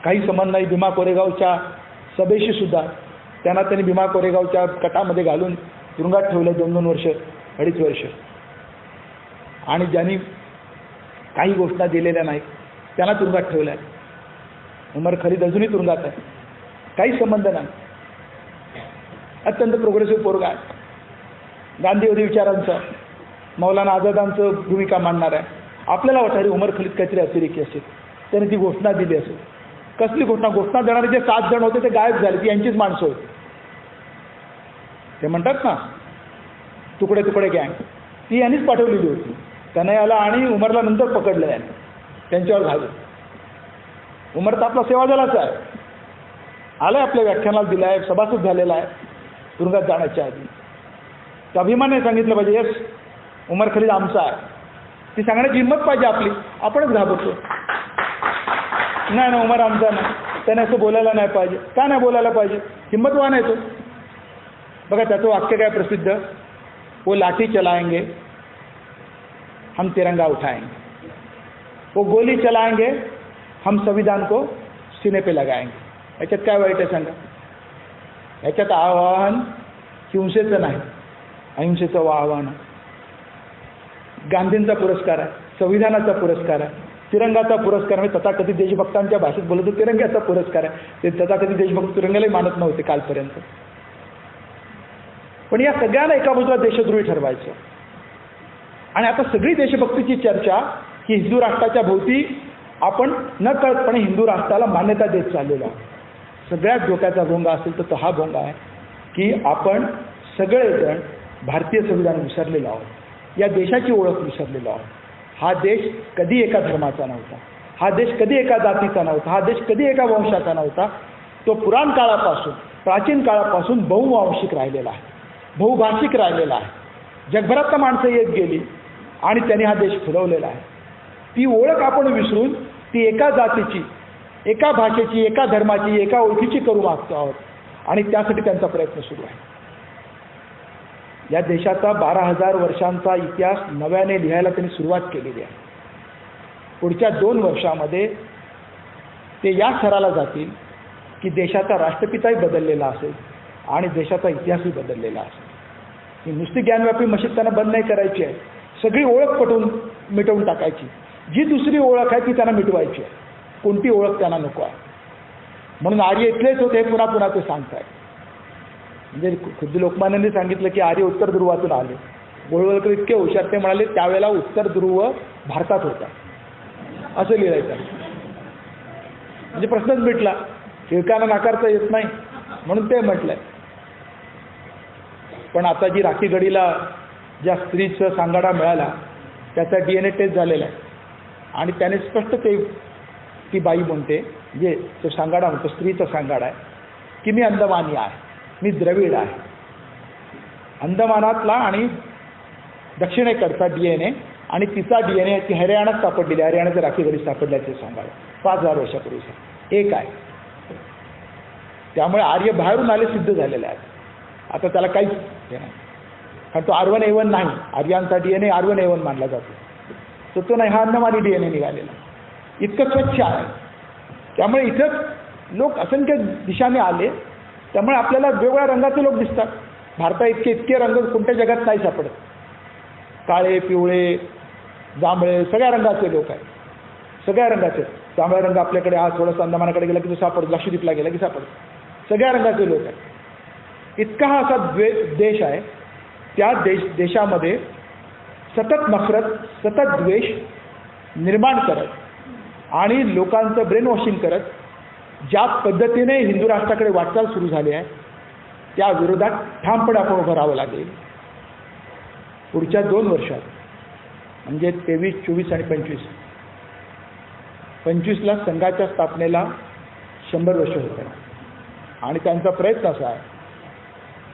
काही संबंध नाही भीमा कोरेगावच्या सभेशी सुद्धा. त्यांना त्यांनी भीमा कोरेगावच्या कटामध्ये घालून तुरुंगात ठेवलं 2-2 वर्ष, 2.5 वर्ष. आणि ज्यांनी काही घोषणा दिलेल्या नाहीत त्यांना तुरुंगात ठेवलं आहे. उमर खलीद अजूनही तुरुंगात आहे, काही संबंध नाही. अत्यंत प्रोग्रेसिव्ह पोरगा आहे, गांधीवादी विचारांचा, मौलाना आझादांचं भूमिका मांडणार आहे. आपल्याला वाटणारी उमर खलीद काहीतरी अतिरेकी असेल, त्याने ती घोषणा दिली असेल. कसली घोषणा? घोषणा देणारे जे 7 जण होते ते गायब झाले, ती यांचीच माणसं होती. ते म्हणतात ना तुकडे तुकडे गँग, ती यांनीच पाठवलेली होती. कन्हैयाला आणि उमरला नंतर पकडलं याने, त्यांच्यावर घालून. उमर तर आपला सेवादलाच आहे, आलाय आपल्या व्याख्यानाला दिला आहे, सभासद झालेला आहे तुरुंगात जाण्याच्या आधी. तर अभिमानाने सांगितलं पाहिजे, येस उमर खलीद आमचा आहे. ती सांगण्याची हिंमत पाहिजे आपली. आपणच घाबरतो, नाही ना उमर आमचा नाही, त्याने असं बोलायला नाही पाहिजे. का नाही बोलायला पाहिजे? हिंमतवान आहे तो. बघा त्याचं वाक्य काय प्रसिद्ध, वो लाठी चलाएंगे हम तिरंगा उठाएंगे, वो गोली चलाएंगे हम संविधान को सीने पे लगाएंगे. याच्यात काय वाईट आहे सांगा? याच्यात आवाहन हिंसेचं नाही, अहिंसेचं आवाहन आहे. गांधींचा पुरस्कार आहे, संविधानाचा पुरस्कार आहे, तिरंगाचा पुरस्कार. म्हणजे तथाकथित देशभक्तांच्या भाषेत बोलतो तिरंग्याचा पुरस्कार आहे. ते तथाकथित देशभक्त तिरंग्यालाही मानत नव्हते कालपर्यंत. पण या सगळ्यांना एका बाजूला देशद्रोही ठरवायचं. आणि आता सगळी देशभक्तीची चर्चा ही हिंदू राष्ट्राच्या भोवती आपण न कळतपणे हिंदू राष्ट्राला मान्यता देत चाललेलो आहोत. सगळ्यात धोक्याचा भोंगा असेल तर तो हा भोंगा आहे की आपण सगळेजण भारतीय संविधान विसरलेलो आहोत, या देशाची ओळख विसरलेलो आहोत. हा देश कधी एका धर्माचा नव्हता, हा देश कधी एका जातीचा नव्हता, हा देश कधी एका वंशाचा नव्हता. तो पुराण काळापासून, प्राचीन काळापासून बहुवांशिक राहिलेला आहे, बहुभाषिक राहिलेला आहे. जगभरातला माणसं येत गेली आणि त्यांनी हा देश फुलवलेला आहे. ती ओळख आपण विसरून ती एका जातीची, एका भाषेची, एका धर्माची, एका ओळखीची करू मागतो आहोत आणि त्यासाठी त्यांचा प्रयत्न सुरू आहे. या देशाचा 12,000 वर्षांचा इतिहास नव्याने लिहायला त्यांनी सुरुवात केलेली आहे. पुढच्या 2 वर्षामध्ये ते या स्तराला जातील की देशाचा राष्ट्रपिताही बदललेला असेल आणि देशाचा इतिहासही बदललेला असेल. ही नुसती ज्ञानव्यापी मशीद त्यांना बंद नाही करायची आहे, सगळी ओळख मिटवून टाकायची. जी दुसरी ओळख आहे ती त्यांना मिटवायची आहे, कोणती ओळख त्यांना नको आहे. म्हणून आर्य इथलेच होते, पुन्हा पुन्हा ते सांगतायत. म्हणजे खुद्द लोकमान्यांनी सांगितलं की आर्य उत्तर ध्रुवातून आले. गोळवलकर इतके हुशार, ते म्हणाले त्यावेळेला उत्तर ध्रुव भारतात होता, असं लिहायचं. म्हणजे प्रश्नच मिटला, टिळकांना नाकारता येत नाही म्हणून ते म्हटलंय. पण आता जी राखी गडीला ज्या स्त्रीचा सांगाडा मिळाला त्याचा DNA टेस्ट झालेला आहे आणि त्याने स्पष्ट ती बाई म्हणते, जे तो सांगाडा म्हणतो, स्त्रीचा सांगाडा आहे की मी अंदमानी आहे, मी द्रविड आहे. अंदमानातला आणि दक्षिणेकडचा DNA आणि तिचा DNA ती हरियाणात सापडलेली, हरियाणाच्या राखी गडीत सापडल्याचे सांगाडा 5,000 वर्षापूर्वीचा एक आहे. त्यामुळे आर्य बाहेरून आले सिद्ध झालेले आहेत. आता त्याला काहीच हे नाही, कारण तो R1A1 नाही. आर्यांचा DNA R1A1 मानला जातो, तर तो नाही, हा अंदमानी DNA निघालेला. इतकं स्वच्छ आहे. त्यामुळे इथं लोक असंख्य दिशाने आले, त्यामुळे आपल्याला वेगवेगळ्या रंगाचे लोक दिसतात. भारतात इतके रंग कोणत्या जगात नाही सापडत. काळे, पिवळे, जांभळे, सगळ्या रंगाचे लोक आहेत, सगळ्या रंगाचे. जांभळा रंग आपल्याकडे हा थोडासा अंदमानाकडे गेला की तो सापडतो, लक्षद्वीपला गेला की सापडतो. सगळ्या रंगाचे लोक आहेत. इतका हा असा देश आहे. त्या देशामध्ये सतत नफरत, सतत द्वेष निर्माण करत आणि लोकांचं ब्रेन वॉशिंग करत ज्या पद्धतीने हिंदू राष्ट्राकडे वाटचाल सुरू झाली आहे, त्या विरोधात ठामपणे आपण उभं राहावं लागेल. पुढच्या 2 वर्षात म्हणजे 23, 24 आणि 25ला संघाच्या स्थापनेला 100 वर्ष होत आहे. आणि त्यांचा प्रयत्न असा आहे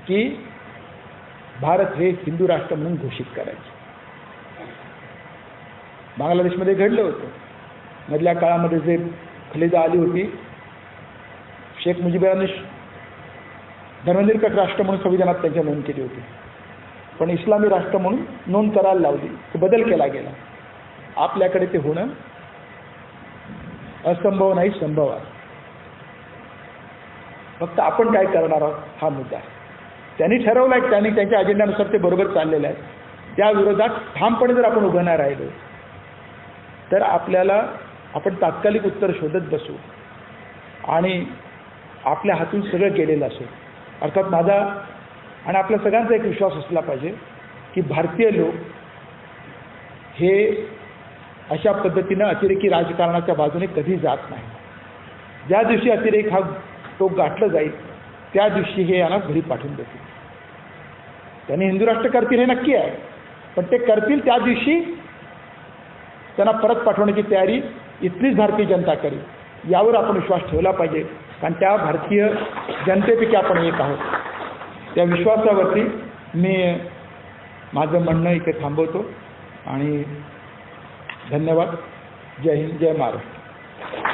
की भारत हे हिंदू राष्ट्र म्हणून घोषित करायचे. बांगलादेशमध्ये घडलं होतं. मधल्या काळामध्ये जे खलिदा आली होती, शेख मुजीबरांनी धर्मनिरपेक्ष राष्ट्र म्हणून संविधानात त्यांच्या नोंद केली होती, पण इस्लामी राष्ट्र म्हणून नोंद करायला लावली, तो बदल केला गेला. आपल्याकडे ते होणं असंभव नाही, संभव आहे. फक्त आपण काय करणार आहोत हा मुद्दा आहे. त्यांनी ठरवलं आहे, त्यांनी त्यांच्या अजेंड्यानुसार ते बरोबर चाललेलं आहे. त्या विरोधात ठामपणे जर आपण उभं नाही राहिलो तर आपण तात्कालिक उत्तर शोधत बसू आणि आपल्या हातून सगळं गेलेलं असेल. अर्थात माझा आणि आपल्या सगळ्यांचा एक विश्वास असला पाहिजे की भारतीय लोक हे अशा पद्धतीनं अतिरेकी राजकारणाच्या बाजूने कधी जात नाही. ज्या दिवशी अतिरेक हा टोक गाठलं जाईल त्या दिवशी हे यांना घरी पाठवून देतील. त्यांनी हिंदू राष्ट्र करतील हे नक्की आहे, पण ते करतील त्या दिवशी त्यांना परत पाठवण्याची तयारी इथलीच भारतीय जनता करेल. यावर आपण विश्वास ठेवला पाहिजे, कारण त्या भारतीय जनतेपैकी आपण एक आहोत. त्या विश्वासावरती मी माझं म्हणणं इथे थांबवतो आणि धन्यवाद. जय हिंद, जय महाराष्ट्र.